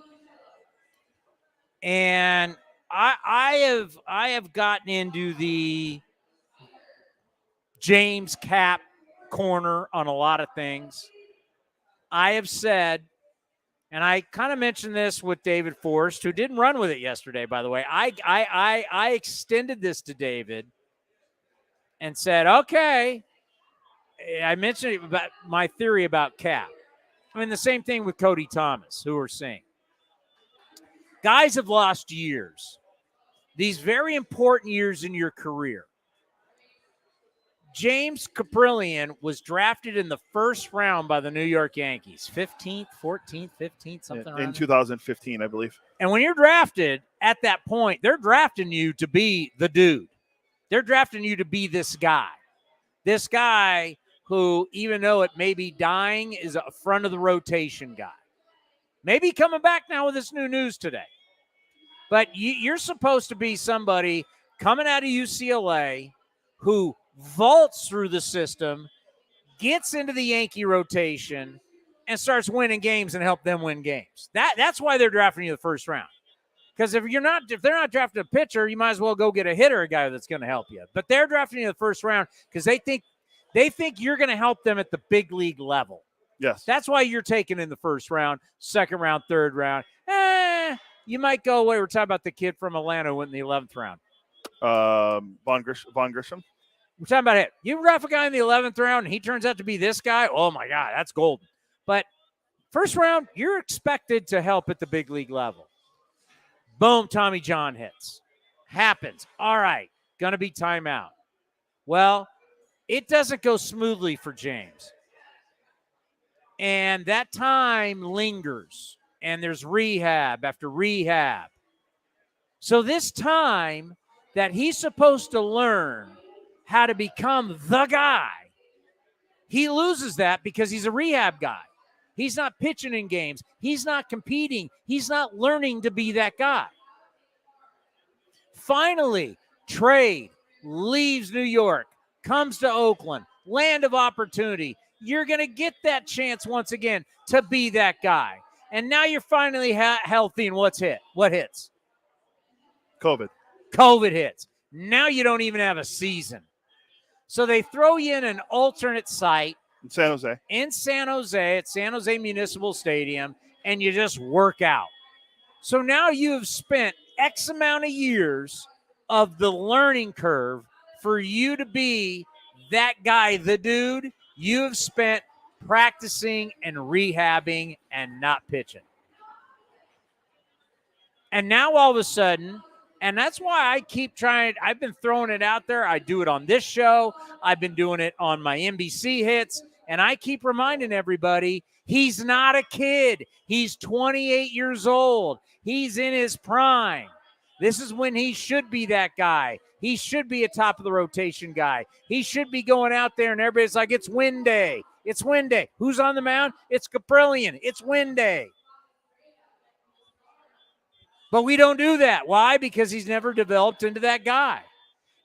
And I have gotten into the James Cap corner on a lot of things. I have said, and I kind of mentioned this with David Forrest, who didn't run with it yesterday, by the way. I extended this to David and said, okay, I mentioned about my theory about Cap. I mean, the same thing with Cody Thomas, who we're seeing. Guys have lost years, these very important years in your career. James Caprillion was drafted in the first round by the New York Yankees, 15th, 14th, 15th, something around in 2015, I believe. And when you're drafted at that point, they're drafting you to be the dude. They're drafting you to be this guy. This guy who, even though it may be dying, is a front of the rotation guy. Maybe coming back now with this new news today. But you're supposed to be somebody coming out of UCLA who vaults through the system, gets into the Yankee rotation, and starts winning games and help them win games. That's why they're drafting you the first round. Because if they're not drafting a pitcher, you might as well go get a hitter, a guy that's going to help you. But they're drafting you the first round because they think you're going to help them at the big league level. Yes. That's why you're taken in the first round, second round, third round. You might go away. We're talking about the kid from Atlanta who went in the 11th round. Von Grisham. We're talking about it. You draft a guy in the 11th round, and he turns out to be this guy. Oh, my God, that's golden. But first round, you're expected to help at the big league level. Boom, Tommy John hits. Happens. All right, going to be timeout. Well, it doesn't go smoothly for James. And that time lingers, and there's rehab after rehab. So this time that he's supposed to learn how to become the guy, he loses that because he's a rehab guy. He's not pitching in games. He's not competing. He's not learning to be that guy. Finally, trade, leaves New York, comes to Oakland, land of opportunity. You're going to get that chance once again to be that guy. And now you're finally healthy, and what hits? COVID hits. Now you don't even have a season. So they throw you in an alternate site. In San Jose. At San Jose Municipal Stadium, and you just work out. So now you have spent X amount of years of the learning curve for you to be that guy, the dude. You have spent practicing and rehabbing and not pitching. And now all of a sudden, And that's why I keep trying. I've been throwing it out there. I do it on this show. I've been doing it on my NBC hits. And I keep reminding everybody, he's not a kid. He's 28 years old. He's in his prime. This is when he should be that guy. He should be a top of the rotation guy. He should be going out there and everybody's like, it's win day. It's win day. Who's on the mound? It's Caprillion. It's win day. But we don't do that. Why? Because he's never developed into that guy.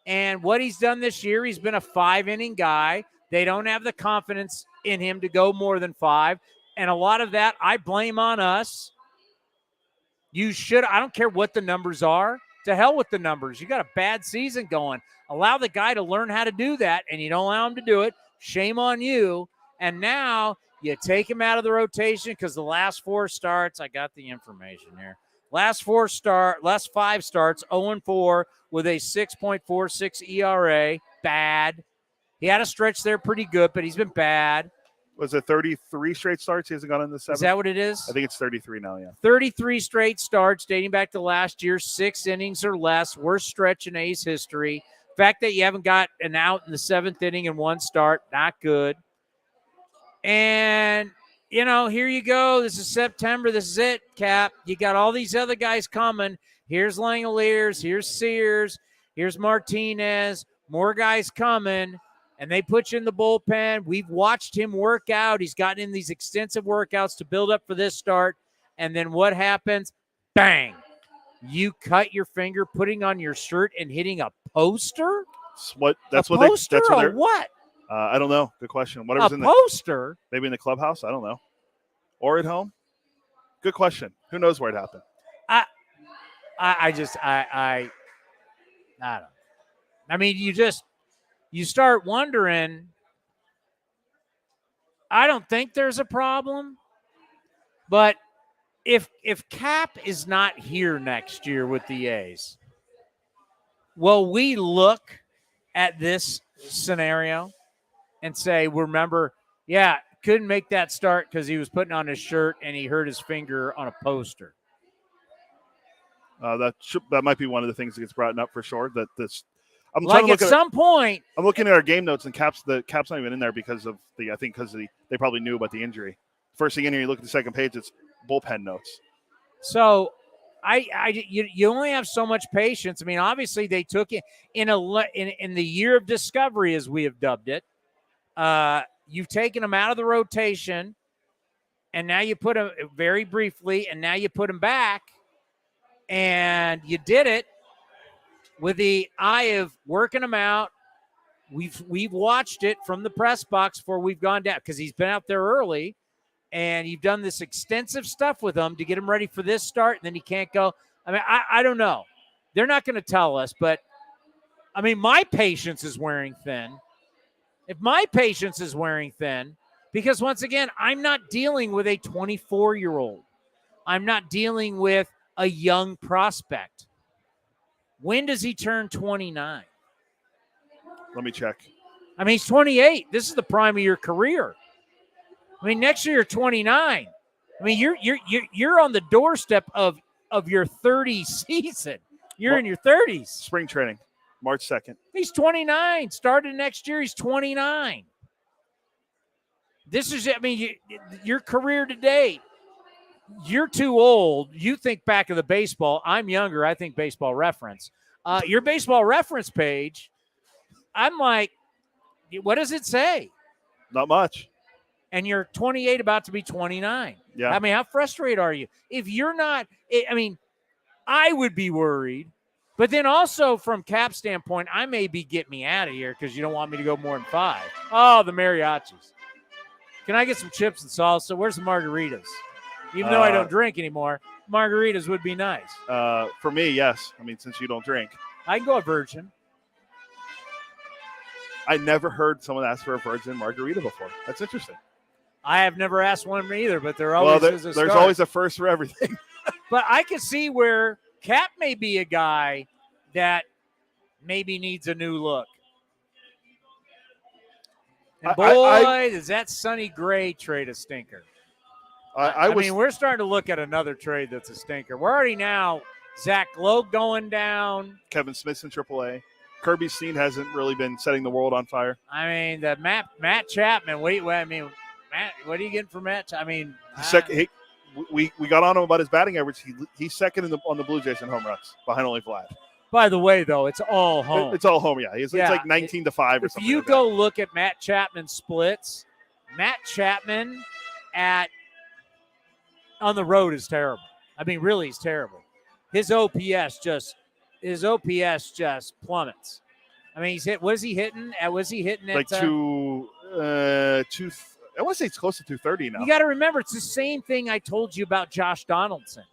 And what he's done this year, he's been a 5-inning guy. They don't have the confidence in him to go more than 5. And a lot of that, I blame on us. I don't care what the numbers are. To hell with the numbers. You got a bad season going. Allow the guy to learn how to do that, and you don't allow him to do it. Shame on you. And now you take him out of the rotation because the last 4 starts, I got the information here. Last 5 starts, 0-4 with a 6.46 ERA. Bad. He had a stretch there pretty good, but he's been bad. Was it 33 straight starts? He hasn't gone in the 7th? Is that what it is? I think it's 33 now, yeah. 33 straight starts dating back to last year, 6 innings or less. Worst stretch in A's history. The fact that you haven't got an out in the 7th inning in 1 start, not good. And, here you go. This is September. This is it, Cap. You got all these other guys coming. Here's Langoliers. Here's Sears. Here's Martinez. More guys coming. And they put you in the bullpen. We've watched him work out. He's gotten in these extensive workouts to build up for this start. And then what happens? Bang. You cut your finger putting on your shirt and hitting a poster? That's what I don't know. Good question. Whatever's in the poster? Maybe in the clubhouse. I don't know. Or at home. Good question. Who knows where it happened? I don't know. I mean, you start wondering. I don't think there's a problem, but if Cap is not here next year with the A's, will we look at this scenario and say, remember, couldn't make that start because he was putting on his shirt and he hurt his finger on a poster? That might be one of the things that gets brought up for sure. That this. I'm point. I'm looking at our game notes, and Cap's not even in there because of they probably knew about the injury. First thing in here, you look at the second page, it's bullpen notes. So, you only have so much patience. I mean, obviously they took it in the year of discovery, as we have dubbed it. You've taken him out of the rotation, and now you put him very briefly, and now you put him back, and you did it with the eye of working him out. We've watched it from the press box before we've gone down because he's been out there early, and you've done this extensive stuff with him to get him ready for this start, and then he can't go. I mean, I don't know. They're not going to tell us, but, I mean, my patience is wearing thin. If my patience is wearing thin, because, once again, I'm not dealing with a 24-year-old. I'm not dealing with a young prospect. When does he turn 29? Let me check. I mean, he's 28. This is the prime of your career. I mean, next year you're 29. I mean, you're on the doorstep of your 30 season. You're in your 30s. Spring training, March 2nd. He's 29. Started next year, he's 29. This is, I mean, your career to date. You're too old. You think back of the baseball. I'm younger. I think Baseball Reference. Your Baseball Reference page, I'm like, what does it say? Not much. And you're 28, about to be 29. Yeah. I mean, how frustrated are you? If you're not, I mean, I would be worried. But then also from Cap's standpoint, I may be getting me out of here because you don't want me to go more than 5. Oh, the mariachis. Can I get some chips and salsa? Where's the margaritas? Even though I don't drink anymore, margaritas would be nice. For me, yes. I mean, since you don't drink. I can go a virgin. I never heard someone ask for a virgin margarita before. That's interesting. I have never asked one either, but there always is a there's start. always a first for everything. But I can see where Cap may be a guy that maybe needs a new look. And boy, does that Sonny Gray trade a stinker. I mean, we're starting to look at another trade that's a stinker. We're already now Zach Logue going down. Kevin Smith's in AAA. Kirby Steen hasn't really been setting the world on fire. I mean, the Matt Chapman. Matt, what are you getting for Matt? I mean, We got on him about his batting average. He's second on the Blue Jays in home runs, behind only Vlad. by the way, though, it's all home. It's all home, yeah. It's like 19-5 or something. If you like go look at Matt Chapman's splits, Matt Chapman on the road is terrible. I mean, really, he's terrible. His OPS just plummets. I mean, he's hit. Was he hitting? Was he hitting at like two? I want to say it's close to 230 now. You got to remember, it's the same thing I told you about Josh Donaldson.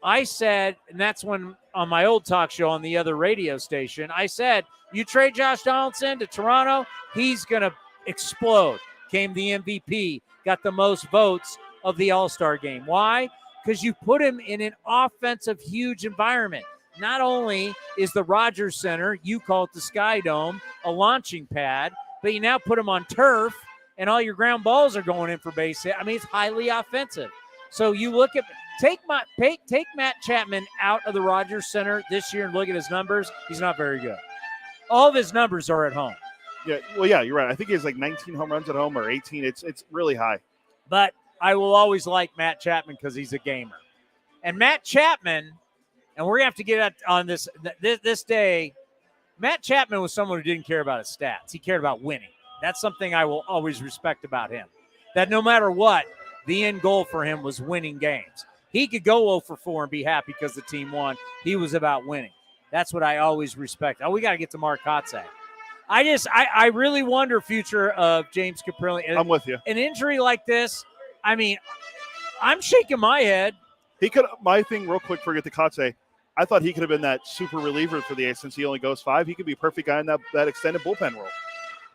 I said, and that's when on my old talk show on the other radio station, I said, you trade Josh Donaldson to Toronto, he's going to explode. Came the MVP, got the most votes of the All-Star game. Why? Because you put him in an offensive, huge environment. Not only is the Rogers Center, you call it the Sky Dome, a launching pad, but you now put him on turf, and all your ground balls are going in for base hit. I mean, it's highly offensive. So you look at take Matt Chapman out of the Rogers Center this year and look at his numbers. He's not very good. All of his numbers are at home. Yeah, well, yeah, you're right. I think he has like 19 home runs at home or 18. It's really high. But I will always like Matt Chapman because he's a gamer. And Matt Chapman, and we're going to have to get on this day, Matt Chapman was someone who didn't care about his stats. He cared about winning. That's something I will always respect about him. That no matter what, the end goal for him was winning games. He could go 0 for 4 and be happy because the team won. He was about winning. That's what I always respect. Oh, we got to get to Mark Kotsay. I really wonder future of James Caprilli. I'm with you. An injury like this, I mean, I'm shaking my head. He could. My thing, real quick, forget the Kotsay. I thought he could have been that super reliever for the A's since he only goes 5. He could be a perfect guy in that extended bullpen role.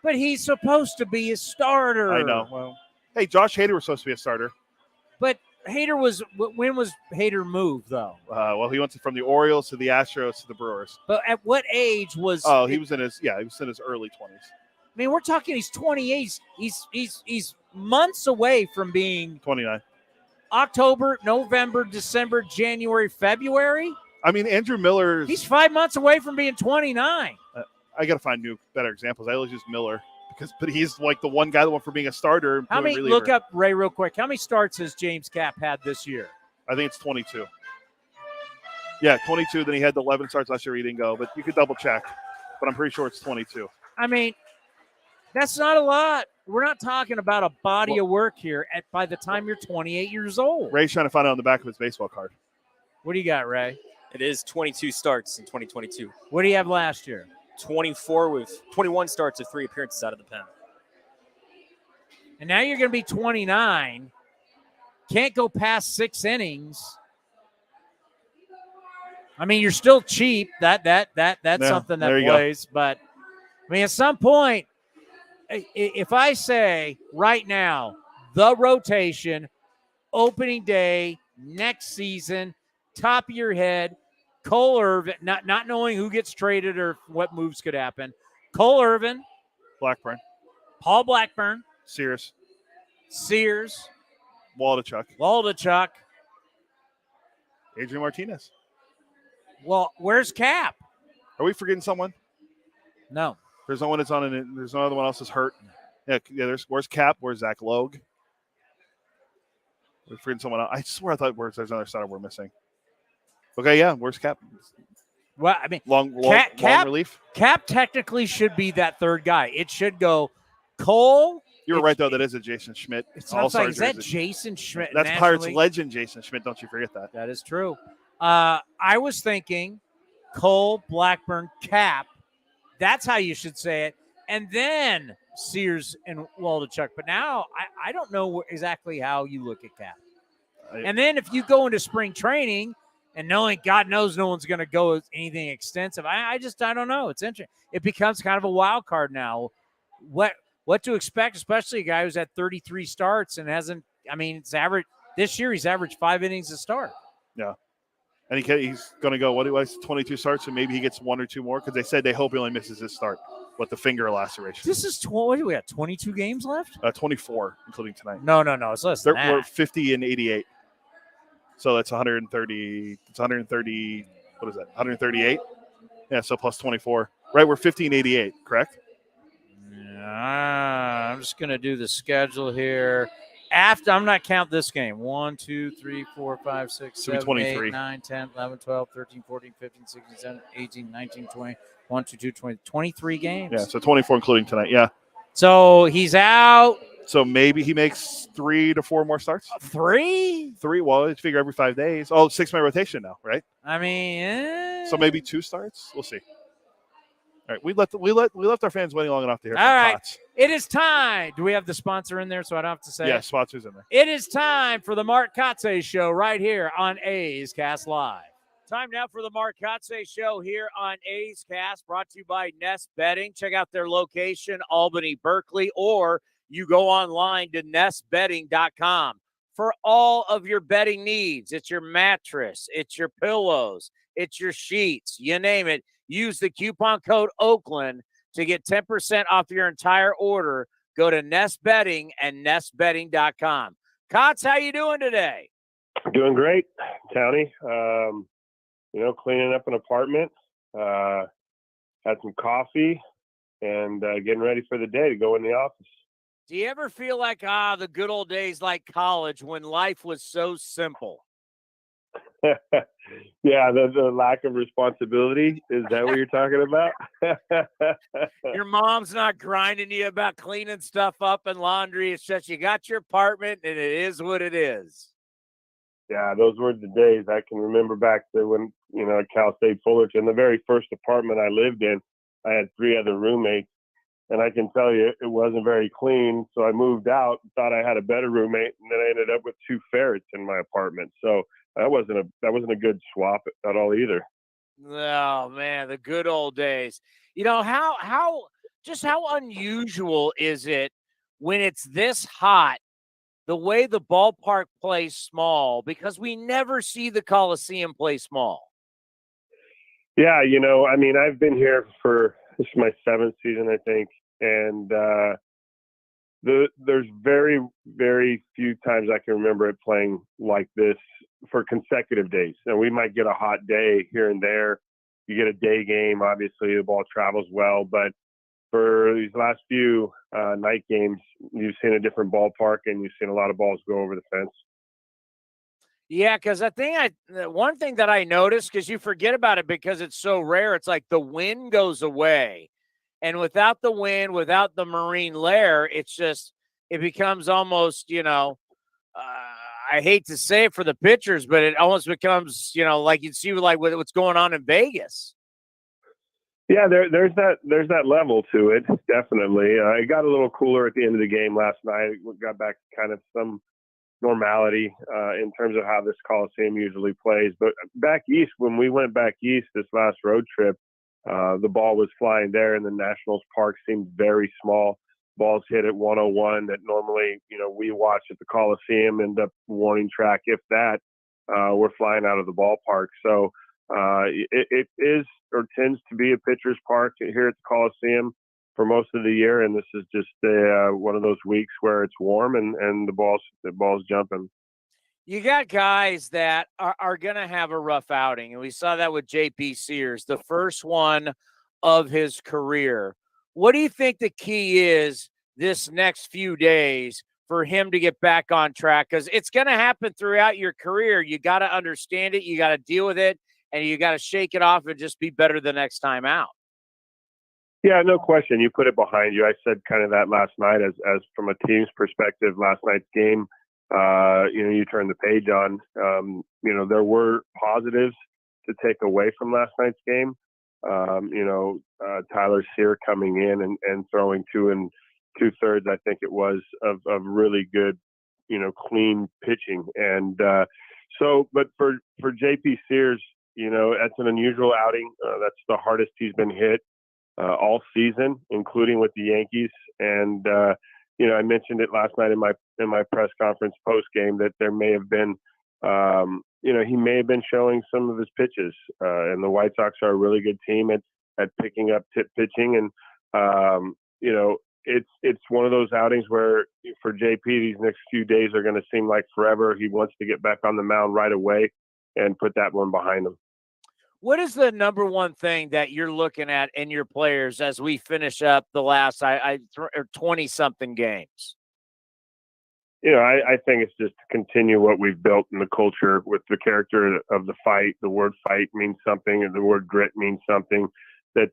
But he's supposed to be a starter. I know. Well, hey, Josh Hader was supposed to be a starter. But when was Hader moved, though? Well, he went from the Orioles to the Astros to the Brewers. But at what age was? Oh, he was in his early 20s. I mean, we're talking. He's 28. He's months away from being 29. October, November, December, January, February. I mean, Andrew Miller. He's 5 months away from being 29. I got to find better examples. I always use Miller but he's like the one guy that went for being a starter. How many? Reliever. Look up Ray real quick. How many starts has James Cap had this year? I think it's 22. Yeah, 22. Then he had the 11 starts last year. He didn't go, but you could double check. But I'm pretty sure it's 22. I mean, that's not a lot. We're not talking about a body of work here. By the time you're 28 years old, Ray's trying to find out on the back of his baseball card. What do you got, Ray? It is 22 starts in 2022. What do you have last year? 24 with 21 starts with 3 appearances out of the pen. And now you're going to be 29. Can't go past 6 innings. I mean, you're still cheap. That's something that plays. Go. But I mean, at some point, if I say right now, the rotation, opening day, next season, top of your head, Cole Irvin, not knowing who gets traded or what moves could happen. Cole Irvin. Blackburn. Paul Blackburn. Sears. Waldachuk. Adrian Martinez. Well, where's Cap? Are we forgetting someone? No. There's no one that's on it. There's no other one else that's hurt. Yeah. Where's Cap? Where's Zach Logue? We're forgetting someone else. I swear I thought there's another starter we're missing. Okay, yeah. Where's Cap? Well, I mean, long relief. Cap technically should be that third guy. It should go Cole. You're right, though. That is a Jason Schmidt. It sounds like, is that Jason Schmidt? That's Pirates legend Jason Schmidt. Don't you forget that. That is true. I was thinking Cole, Blackburn, Cap. That's how you should say it. And then Sears and Waldachuk. But now I don't know exactly how you look at Cap. And then if you go into spring training and knowing God knows no one's going to go with anything extensive, I don't know. It's interesting. It becomes kind of a wild card now. What to expect, especially a guy who's had 33 starts and hasn't. I mean, it's average this year. He's averaged 5 innings a start. Yeah, and he's going to go. What was 22 starts, and maybe he gets 1 or 2 more because they said they hope he only misses his start with the finger laceration. This is what do we have? 22 games left? 24, including tonight. No, it's less than that. We're 50 and 88. So that's 130. It's 130 what is that, 138? Yeah, so plus 24. Right, we're 1588, correct? I'm just going to do the schedule here. After, I'm not counting this game. 1, 2, 3, 4, 5, 6, 7, 8, 9, 10, 11, 12, 13, 14, 15, 16, 17, 18, 19, 20, 1, 2, 2, 20, 23 games. Yeah, so 24 including tonight, yeah. So he's out. So maybe he makes 3 to 4 more starts? 3? 3, well, it's figure every 5 days. Oh, 6-man rotation now, right? I mean, So maybe 2 starts? We'll see. All right, we left our fans waiting long enough to hear all from right. Kots. It is time. Do we have the sponsor in there so I don't have to say Yeah, it? sponsors in there. It is time for the Mark Kotsay Show right here on A's Cast Live. Time now for the Mark Kotsay Show here on A's Cast, brought to you by Nest Betting. Check out their location, Albany, Berkeley, or you go online to nestbetting.com for all of your betting needs. It's your mattress, it's your pillows, it's your sheets, you name it. Use the coupon code Oakland to get 10% off your entire order. Go to Nest Betting and nestbetting.com. Kots, how you doing today? Doing great, Townie. Cleaning up an apartment, had some coffee, and getting ready for the day to go in the office. Do you ever feel like, the good old days like college when life was so simple? Yeah, the lack of responsibility. Is that what you're talking about? Your mom's not grinding you about cleaning stuff up and laundry. It's just you got your apartment, and it is what it is. Yeah, those were the days. I can remember back to when, at Cal State Fullerton, the very first apartment I lived in, I had 3 other roommates. And I can tell you, it wasn't very clean. So I moved out, thought I had a better roommate, and then I ended up with 2 ferrets in my apartment. So that wasn't a good swap at all either. Oh man, the good old days. How unusual is it when it's this hot, the way the ballpark plays small, because we never see the Coliseum play small? Yeah, I've been here for, this is my 7th season, I think. And there's very, very few times I can remember it playing like this for consecutive days. And we might get a hot day here and there. You get a day game, obviously the ball travels well. But for these last few night games, you've seen a different ballpark and you've seen a lot of balls go over the fence. Yeah, because one thing that I noticed, because you forget about it because it's so rare, it's like the wind goes away. And without the wind, without the marine layer, it becomes almost, I hate to say it for the pitchers, but it almost becomes, like you'd see like with what's going on in Vegas. Yeah, there's that level to it, definitely. It got a little cooler at the end of the game last night. We got back to kind of some normality in terms of how this Coliseum usually plays. But back east, when we went back east this last road trip, the ball was flying there, and the Nationals Park seemed very small. Balls hit at 101 that normally, we watch at the Coliseum, end up warning track, if that, we're flying out of the ballpark. So it is or tends to be a pitcher's park here at the Coliseum for most of the year, and this is just one of those weeks where it's warm and the ball's jumping. You got guys that are going to have a rough outing, and we saw that with J.P. Sears, the first one of his career. What do you think the key is this next few days for him to get back on track? Because it's going to happen throughout your career. You got to understand it, you got to deal with it, and you got to shake it off and just be better the next time out. Yeah, no question. You put it behind you. I said kind of that last night as from a team's perspective, last night's game. You turn the page on, there were positives to take away from last night's game. Tyler Sear coming in and throwing 2 2/3, I think it was, of really good, clean pitching. And but for JP Sears, that's an unusual outing. That's the hardest he's been hit all season, including with the Yankees. And I mentioned it last night in my press conference post game that there may have been, he may have been showing some of his pitches. And the White Sox are a really good team at picking up tip pitching. And it's one of those outings where for JP, these next few days are going to seem like forever. He wants to get back on the mound right away and put that one behind him. What is the number one thing that you're looking at in your players as we finish up the last 20-something games? I think it's just to continue what we've built in the culture with the character of the fight. The word fight means something, and the word grit means something. That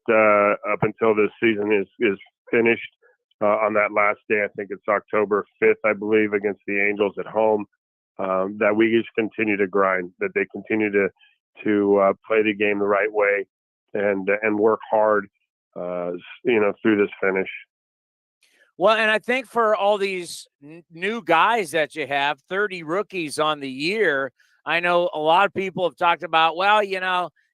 up until this season is finished on that last day, I think it's October 5th, I believe, against the Angels at home, that we just continue to grind, that they continue to play the game the right way and work hard, through this finish. Well, and I think for all these new guys that you have, 30 rookies on the year, I know a lot of people have talked about, well,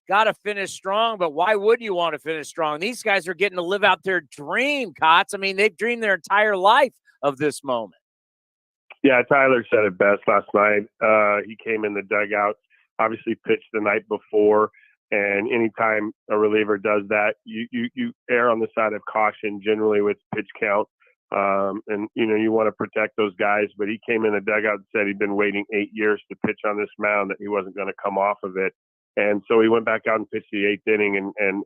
got to finish strong, but why would you want to finish strong? These guys are getting to live out their dream, Kots. I mean, they've dreamed their entire life of this moment. Yeah, Tyler said it best last night. He came in the dugout, obviously pitched the night before, and anytime a reliever does that, you err on the side of caution generally with pitch count. And you want to protect those guys, but he came in the dugout and said he'd been waiting 8 years to pitch on this mound, that he wasn't going to come off of it. And so he went back out and pitched the 8th inning. And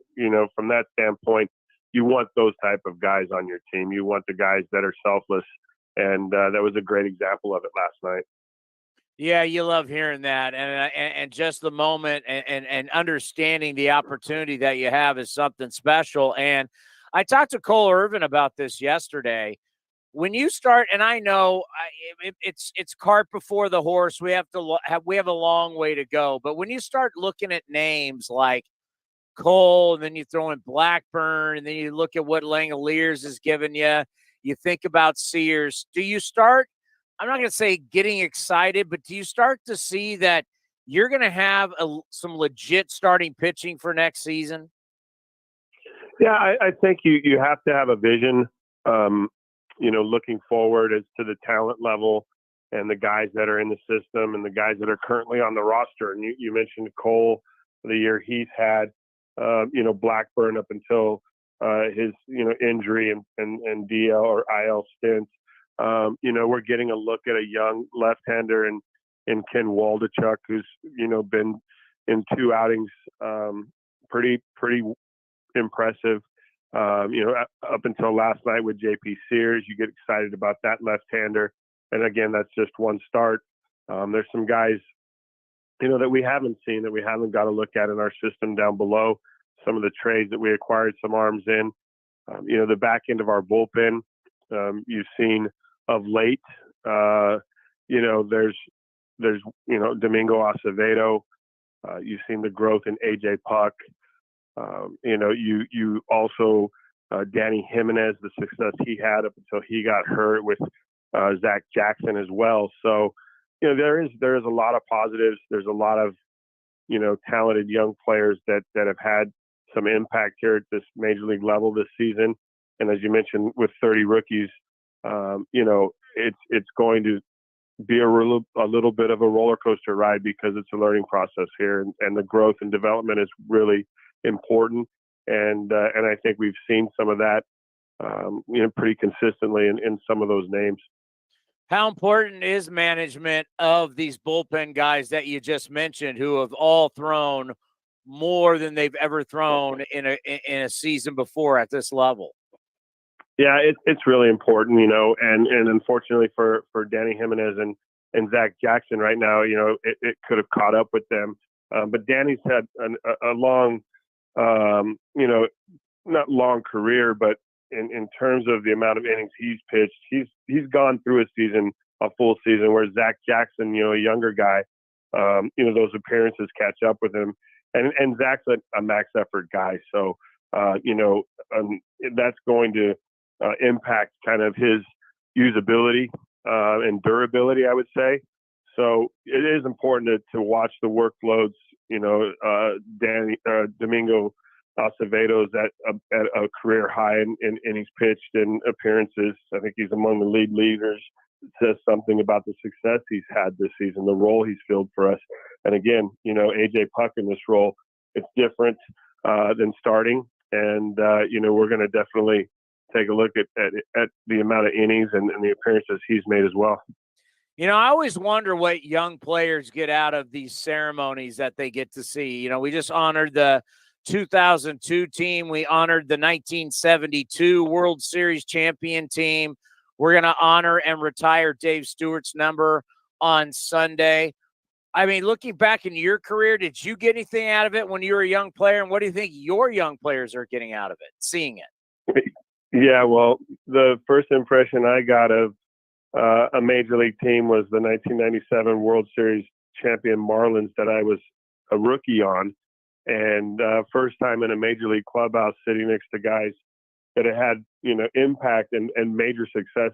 from that standpoint, you want those type of guys on your team. You want the guys that are selfless. And that was a great example of it last night. Yeah, you love hearing that. And just the moment and understanding the opportunity that you have is something special. And I talked to Cole Irvin about this yesterday. When you start, and I know it's cart before the horse. We have a long way to go. But when you start looking at names like Cole, and then you throw in Blackburn, and then you look at what Langoliers has given you, you think about Sears. Do you start? I'm not going to say getting excited, but do you start to see that you're going to have some legit starting pitching for next season? Yeah, I think you have to have a vision, looking forward as to the talent level and the guys that are in the system and the guys that are currently on the roster. And you mentioned Cole, the year he's had, Blackburn up until his, injury and DL or IL stints. We're getting a look at a young left-hander in Ken Waldachuk, who's, been in 2 outings, pretty impressive. Up until last night with JP Sears, you get excited about that left-hander. And again, that's just one start. There's some guys, that we haven't seen, that we haven't got a look at in our system down below. Some of the trades that we acquired some arms in, the back end of our bullpen, you've seen of late, there's Domingo Acevedo. You've seen the growth in AJ Puck. You also, Danny Jimenez, the success he had up until he got hurt with Zach Jackson as well. So, there is a lot of positives. There's a lot of, talented young players that have had some impact here at this major league level this season. And as you mentioned, with 30 rookies, it's going to be a little bit of a roller coaster ride because it's a learning process here, and the growth and development is really important. And I think we've seen some of that, pretty consistently in some of those names. How important is management of these bullpen guys that you just mentioned, who have all thrown more than they've ever thrown in a season before at this level? Yeah, it's really important, and unfortunately for Danny Jimenez and Zach Jackson right now, it could have caught up with them. But Danny's had a long, not long career, but in terms of the amount of innings he's pitched, he's gone through a full season, where Zach Jackson, a younger guy, those appearances catch up with him. And Zach's a max effort guy. So, that's going to impact kind of his usability and durability, I would say. So it is important to watch the workloads. Domingo Acevedo's at a career high in innings pitched and appearances. I think he's among the league leaders. It says something about the success he's had this season, the role he's filled for us. And again, AJ Puck in this role, it's different than starting. And, we're going to definitely take a look at the amount of innings and the appearances he's made as well. You know, I always wonder what young players get out of these ceremonies that they get to see. You know, we just honored the 2002 team. We honored the 1972 World Series champion team. We're going to honor and retire Dave Stewart's number on Sunday. I mean, looking back in your career, did you get anything out of it when you were a young player? And what do you think your young players are getting out of it, seeing it? Yeah, well, the first impression I got of a major league team was the 1997 World Series champion Marlins that I was a rookie on. And first time in a major league clubhouse sitting next to guys that had, impact and major success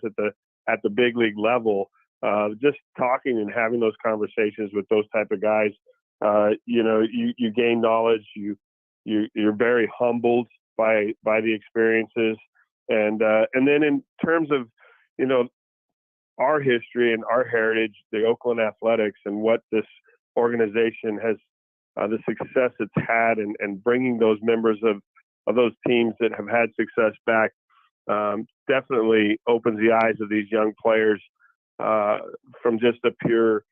at the big league level. Just talking and having those conversations with those type of guys, you gain knowledge. You're very humbled by the experiences, and then in terms of our history and our heritage, the Oakland Athletics, and what this organization has, the success it's had, and bringing those members of those teams that have had success back, definitely opens the eyes of these young players from just a pure,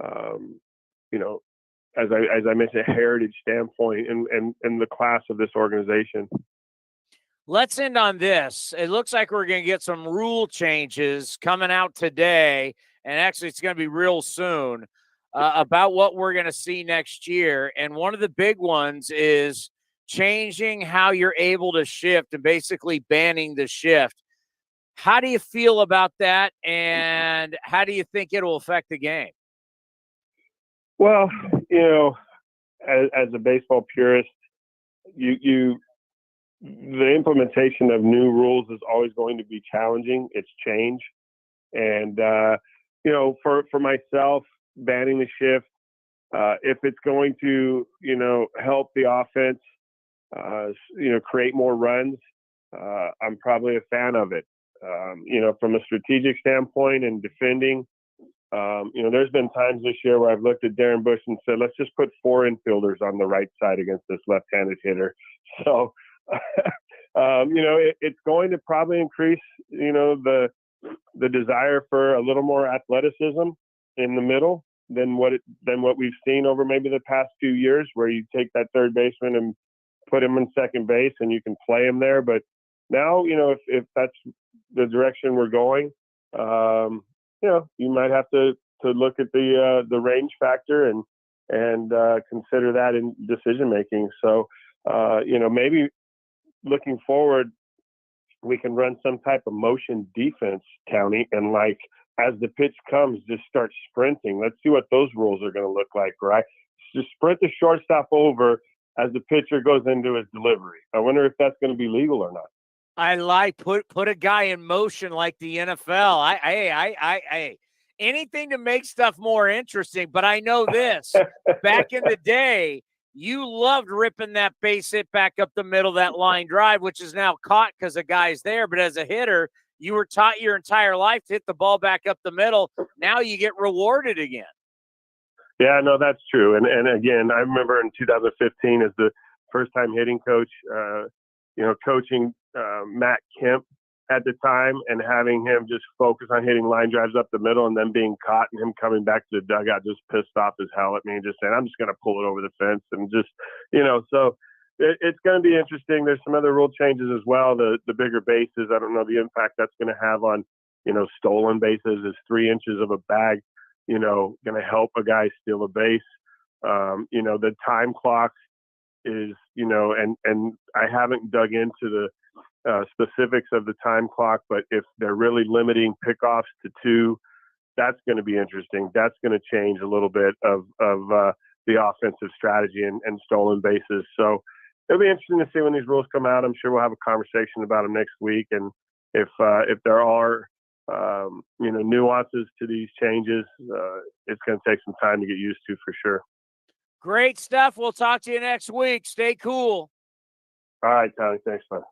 as I mentioned, heritage standpoint and the class of this organization. Let's end on this. It looks like we're going to get some rule changes coming out today, and actually it's going to be real soon, about what we're going to see next year. And one of the big ones is changing how you're able to shift and basically banning the shift. How do you feel about that, and how do you think it will affect the game? Well, as a baseball purist, the implementation of new rules is always going to be challenging. It's change. And, for myself, banning the shift, if it's going to, help the offense, create more runs, I'm probably a fan of it. From a strategic standpoint and defending, there's been times this year where I've looked at Darren Bush and said, let's just put 4 infielders on the right side against this left-handed hitter. So, it's going to probably increase, the desire for a little more athleticism in the middle than what we've seen over maybe the past few years, where you take that third baseman and put him in second base and you can play him there. But now, if that's the direction we're going, you might have to look at the range factor and consider that in decision making. So, maybe looking forward, we can run some type of motion defense, County, and as the pitch comes, just start sprinting. Let's see what those rules are going to look like, right? Just sprint the shortstop over as the pitcher goes into his delivery. I wonder if that's going to be legal or not. I like put a guy in motion like the NFL. I anything to make stuff more interesting. But I know this: back in the day, you loved ripping that base hit back up the middle, that line drive, which is now caught because the guy's there. But as a hitter, you were taught your entire life to hit the ball back up the middle. Now you get rewarded again. Yeah, no, that's true. And again, I remember in 2015 as the first time hitting coach, coaching Matt Kemp at the time and having him just focus on hitting line drives up the middle and then being caught and him coming back to the dugout just pissed off as hell at me and just saying, I'm just going to pull it over the fence and just, so it's going to be interesting. There's some other rule changes as well. The bigger bases, I don't know the impact that's going to have on, stolen bases. Is 3 inches of a bag, going to help a guy steal a base. The time clock is, and I haven't dug into the specifics of the time clock, but if they're really limiting pickoffs to 2, that's going to be interesting. That's going to change a little bit of the offensive strategy and stolen bases. So it'll be interesting to see when these rules come out. I'm sure we'll have a conversation about them next week. And if there are, nuances to these changes, it's going to take some time to get used to for sure. Great stuff. We'll talk to you next week. Stay cool. All right, Tony. Thanks, man.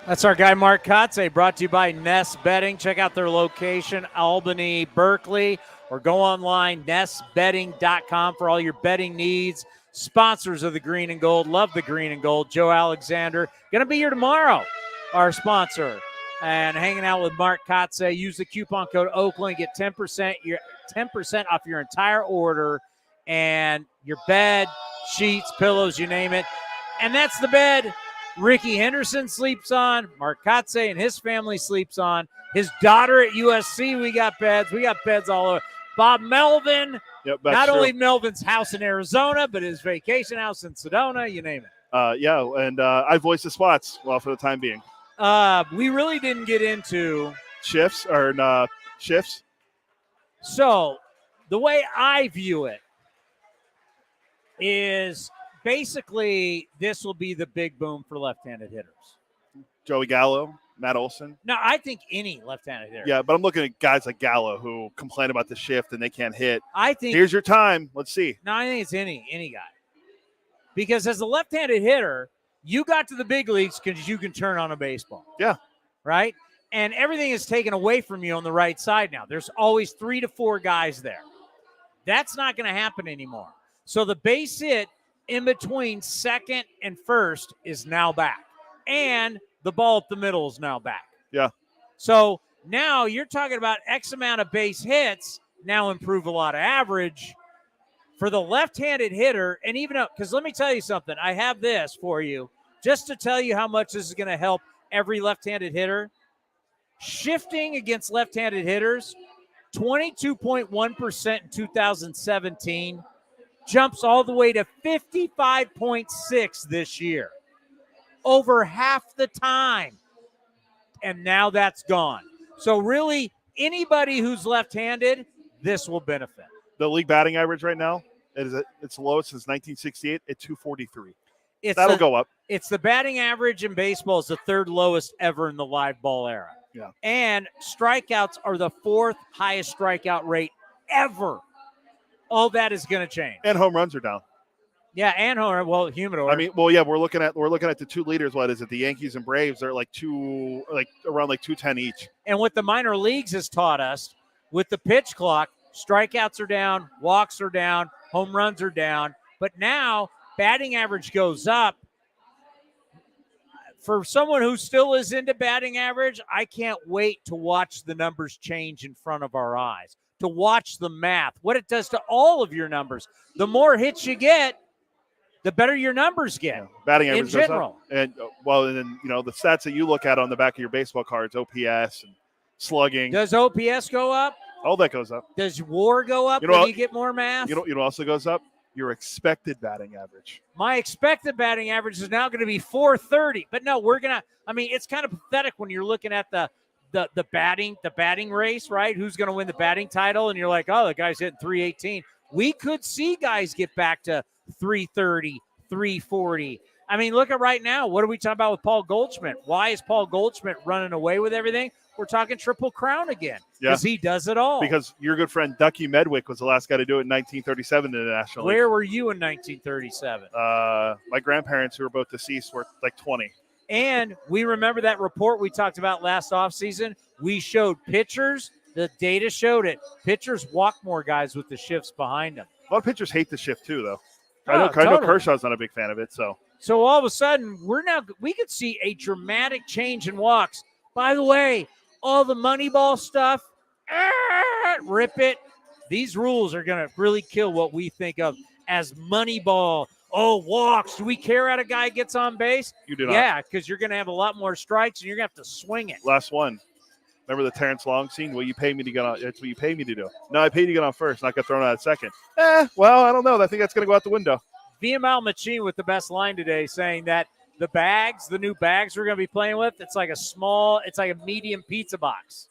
That's our guy, Mark Kotsay, brought to you by Nest Betting. Check out their location, Albany, Berkeley, or go online, nestbetting.com for all your betting needs. Sponsors of the Green and Gold. Love the Green and Gold. Joe Alexander, going to be here tomorrow, our sponsor. and hanging out with Mark Kotsay. Use the coupon code Oakland, get 10% off your entire order, and your bed, sheets, pillows, you name it. And that's the bed Ricky Henderson sleeps on, Mark Kotsay and his family sleeps on. His daughter at USC, we got beds. We got beds all over. Bob Melvin, not only Melvin's house in Arizona, but his vacation house in Sedona, you name it. I voiced the spots, well, for the time being. We really didn't get into shifts. So the way I view it is basically this will be the big boom for left-handed hitters. Joey Gallo, Matt Olson. No, I think any left-handed hitter. Yeah, but I'm looking at guys like Gallo who complain about the shift and they can't hit. I think here's your time. Let's see. No, I think it's any guy. Because as a left-handed hitter, you got to the big leagues because you can turn on a baseball. Yeah. Right? And everything is taken away from you on the right side now. There's always 3 to 4 guys there. That's not going to happen anymore. So the base hit in between second and first is now back. And the ball up the middle is now back. Yeah. So now you're talking about X amount of base hits, now improve a lot of average. For the left-handed hitter, and even up, because let me tell you something. I have this for you just to tell you how much this is going to help every left-handed hitter. Shifting against left-handed hitters, 22.1% in 2017, jumps all the way to 55.6 this year. Over half the time. And now that's gone. So really, anybody who's left-handed, this will benefit. The league batting average right now is its lowest since 1968 at 243. That'll go up. It's the batting average in baseball is the 3rd lowest ever in the live ball era. Yeah. And strikeouts are the 4th highest strikeout rate ever. All that is going to change. And home runs are down. Yeah, and humidor. I mean, we're looking at the 2 leaders. What is it? The Yankees and Braves are around 210 each. And what the minor leagues has taught us with the pitch clock, strikeouts are down, walks are down, home runs are down. But now batting average goes up. For someone who still is into batting average, I can't wait to watch the numbers change in front of our eyes, to watch the math, what it does to all of your numbers. The more hits you get, the better your numbers get. Yeah. Batting average in general. And then the stats that you look at on the back of your baseball cards, OPS and slugging. Does OPS go up? All that goes up. Does WAR go up when you get more math? You know also goes up? Your expected batting average. My expected batting average is now going to be 430. But no, it's kind of pathetic when you're looking at the batting race, right? Who's going to win the batting title? And you're like, oh, the guy's hitting 318. We could see guys get back to 330, 340. I mean, look at right now. What are we talking about with Paul Goldschmidt? Why is Paul Goldschmidt running away with everything? We're talking Triple Crown again because he does it all. Because your good friend Ducky Medwick was the last guy to do it in 1937 in the National League. Where were you in 1937? My grandparents, who were both deceased, were like 20. And we remember that report we talked about last offseason. We showed pitchers. The data showed it. Pitchers walk more guys with the shifts behind them. A lot of pitchers hate the shift too, though. Oh, I know totally. Kershaw's not a big fan of it. So all of a sudden, we could see a dramatic change in walks. By the way, all the Moneyball stuff, rip it. These rules are going to really kill what we think of as Moneyball. Oh, walks. Do we care how a guy gets on base? You do not. Yeah, because you're going to have a lot more strikes and you're going to have to swing it. Last one. Remember the Terrence Long scene? Well, you pay me to get on. That's what you pay me to do. No, I paid you to get on first, not get thrown out at second. Well, I don't know. I think that's going to go out the window. Vimael Machín with the best line today, saying that the new bags we're going to be playing with, it's like a medium pizza box.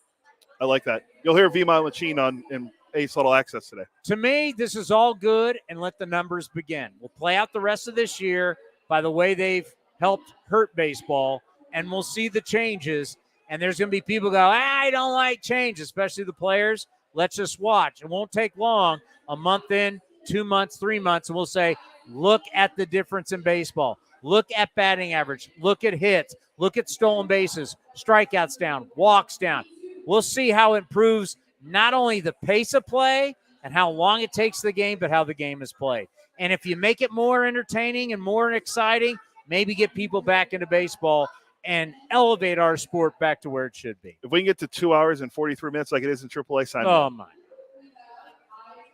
I like that. You'll hear Vimael Machín in Ace Little Access today. To me, this is all good, and let the numbers begin. We'll play out the rest of this year by the way they've helped hurt baseball, and we'll see the changes. And there's going to be people go, I don't like change, especially the players. Let's just watch. It won't take long, a month in, 2 months, 3 months, and we'll say, look at the difference in baseball. Look at batting average. Look at hits. Look at stolen bases, strikeouts down, walks down. We'll see how it improves not only the pace of play and how long it takes the game, but how the game is played. And if you make it more entertaining and more exciting, maybe get people back into baseball. and elevate our sport back to where it should be. If we can get to 2 hours and 43 minutes like it is in AAA, sign me Oh, up. my.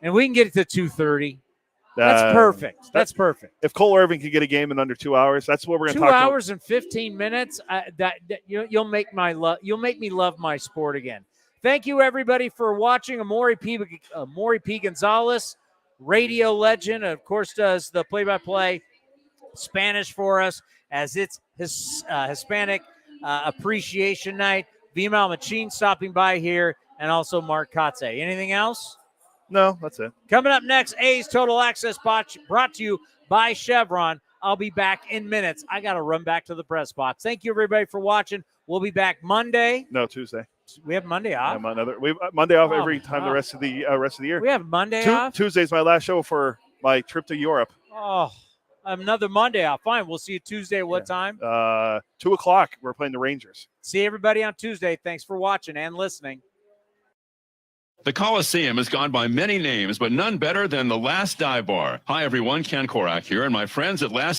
And we can get it to 2:30. That's perfect. That's perfect. If Cole Irvin can get a game in under 2 hours, that's what we're going to 2 talk about. 2 hours and 15 minutes. You'll make me love my sport again. Thank you, everybody, for watching. Amaury Pi-Gonzalez, radio legend, of course, does the play-by-play Spanish for us as it's his Hispanic Appreciation Night. Vimael Machín stopping by here, and also Mark Kotsay. Anything else? No, that's it. Coming up next, A's Total Access brought to you by Chevron. I'll be back in minutes. I got to run back to the press box. Thank you, everybody, for watching. We'll be back Monday. No, Tuesday. We have Monday off. We have Monday off Oh, every time the rest of the year. We have Monday off. Tuesday's my last show for my trip to Europe. Oh, another Monday off. Fine. We'll see you Tuesday at what time? 2 o'clock. We're playing the Rangers. See everybody on Tuesday. Thanks for watching and listening. The Coliseum has gone by many names, but none better than the Last Dive Bar. Hi, everyone. Ken Korak here, and my friends at Last